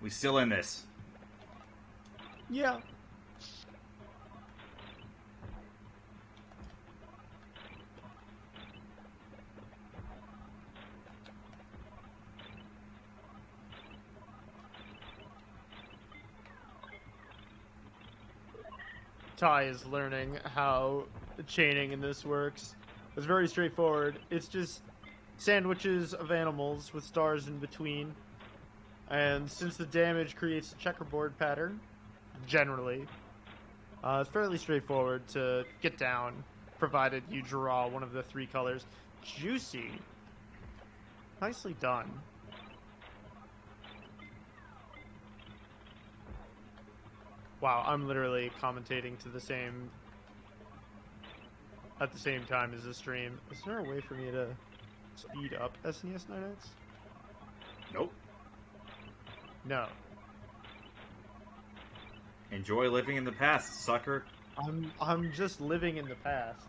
We still in this. Yeah. Ty is learning how chaining in this works. It's very straightforward. It's just sandwiches of animals with stars in between. And since the damage creates a checkerboard pattern, generally, it's fairly straightforward to get down, provided you draw one of the three colors. Juicy. Nicely done. Wow, I'm literally commentating to the same... at the same time as the stream. Is there a way for me to speed up SNES Nights? Nope. No. Enjoy living in the past, sucker. I'm just living in the past.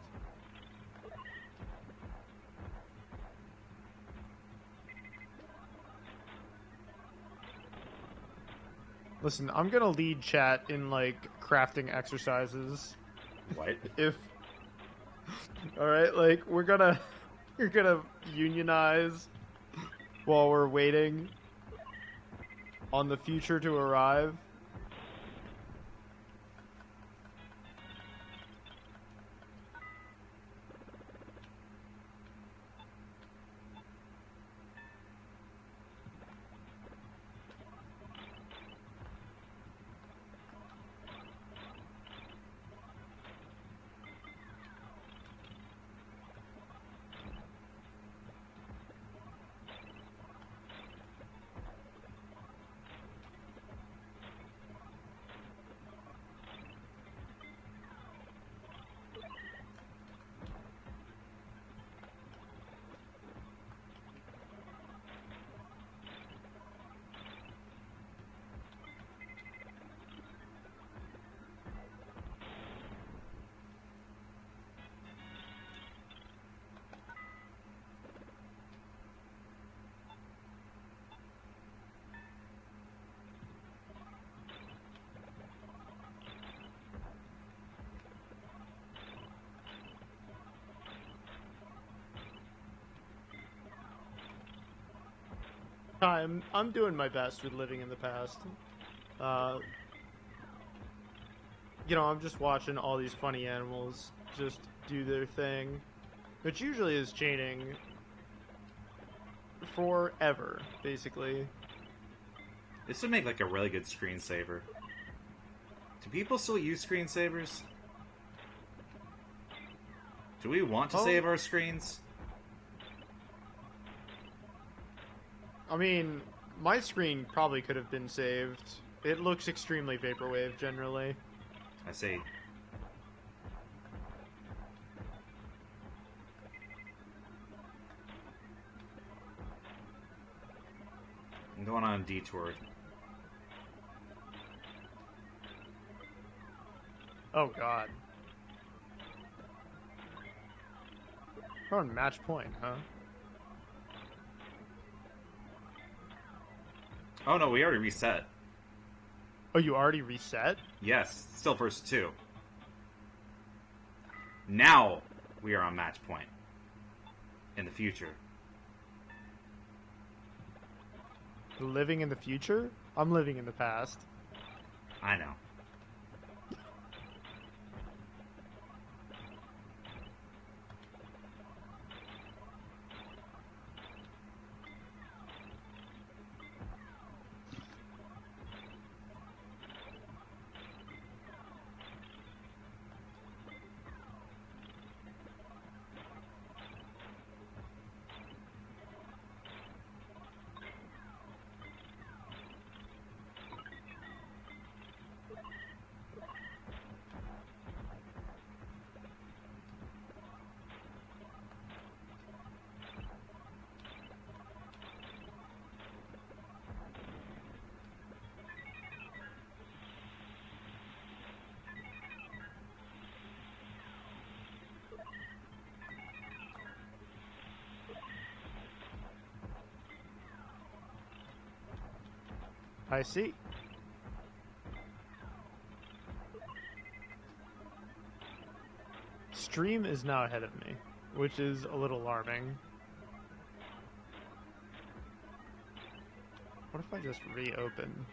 Listen, I'm gonna lead chat in like crafting exercises. What? If all right, like we're gonna unionize while we're waiting on the future to arrive. I'm doing my best with living in the past. You know, I'm just watching all these funny animals just do their thing, which usually is chaining forever, basically. This would make like a really good screensaver. Do people still use screensavers? Do we want to save our screens? I mean, my screen probably could have been saved. It looks extremely vaporwave, generally. I see. I'm going on a detour. Oh, God. We're on match point, huh? Oh no, we already reset. Oh, you already reset? Yes, still first 2. Now we are on match point. In the future. Living in the future? I'm living in the past. I know. I see. Stream is now ahead of me, which is a little alarming. What if I just reopen?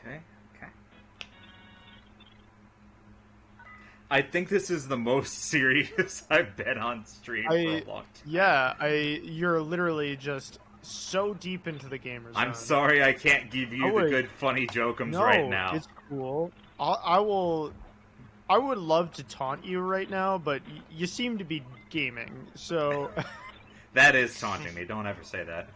Okay. I think this is the most serious I've been on stream for a long time. Yeah, you're literally just so deep into the gamer zone. I'm sorry I can't give you the good funny jokums right now. It's cool. I would love to taunt you right now, but you seem to be gaming, so... That is taunting me. Don't ever say that.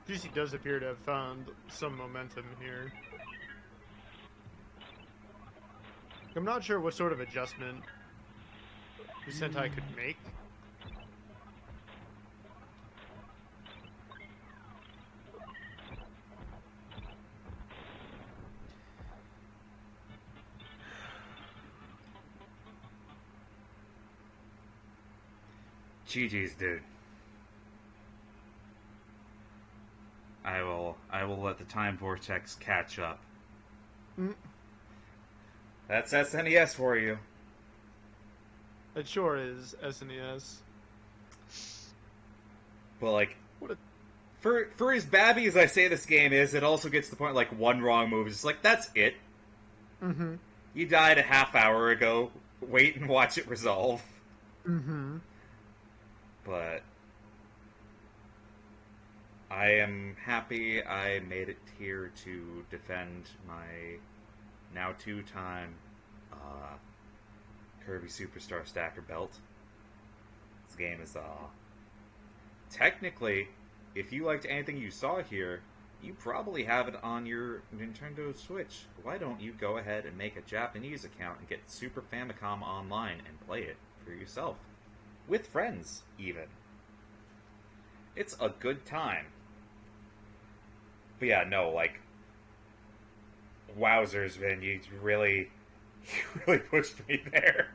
Juicey does appear to have found some momentum here. I'm not sure what sort of adjustment lucentai could make. GG's, dude. I will let the time vortex catch up. Mm. That's SNES for you. It sure is SNES. But like, What a... for as babby as I say this game is, it also gets to the point like one wrong move is just like that's it. Mm-hmm. You died a half hour ago. Wait and watch it resolve. Mm-hmm. But I am happy I made it here to defend my now two-time Kirby Superstar Stacker belt. This game is technically, if you liked anything you saw here, you probably have it on your Nintendo Switch. Why don't you go ahead and make a Japanese account and get Super Famicom Online and play it for yourself? With friends, even. It's a good time. But yeah, no, like, wowzers, Vin, you really pushed me there.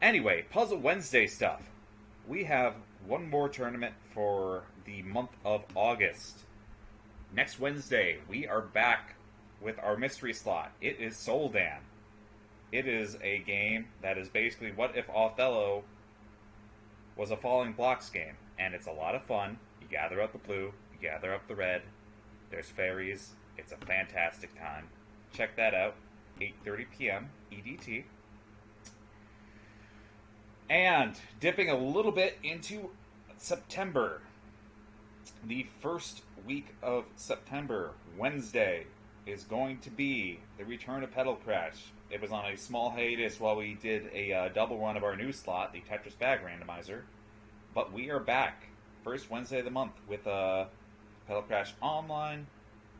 Anyway, Puzzle Wednesday stuff. We have one more tournament for the month of August. Next Wednesday, we are back with our mystery slot. It is Soldan. It is a game that is basically what if Othello was a falling blocks game. And it's a lot of fun. You gather up the blue, you gather up the red. There's fairies. It's a fantastic time. Check that out. 8:30 p.m. EDT. And dipping a little bit into September. The first week of September, Wednesday, is going to be the return of Pedal Crash. It was on a small hiatus while we did a double run of our new slot, the Tetris Bag Randomizer. But we are back, first Wednesday of the month, with Pedal Crash Online.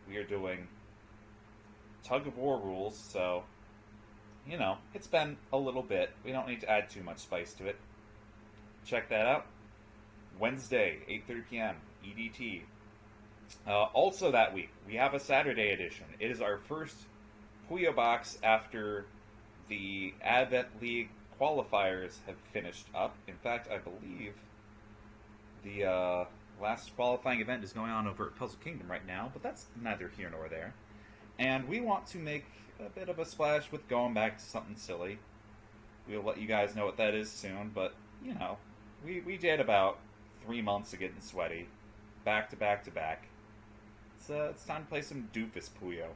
We are doing Tug of War rules, so, you know, it's been a little bit. We don't need to add too much spice to it. Check that out. Wednesday, 8:30 p.m., EDT. Also that week, we have a Saturday edition. It is our first Puyo box after the Advent League qualifiers have finished up. In fact, I believe the last qualifying event is going on over at Puzzle Kingdom right now, but that's neither here nor there. And we want to make a bit of a splash with going back to something silly. We'll let you guys know what that is soon, but, you know, we did about 3 months of getting sweaty. Back to back to back. It's time to play some Doofus Puyo.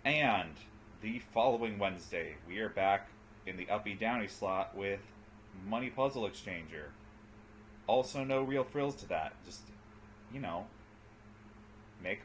And the following Wednesday, we are back in the Uppy Downy slot with Money Puzzle Exchanger. Also, no real frills to that. Just, you know, make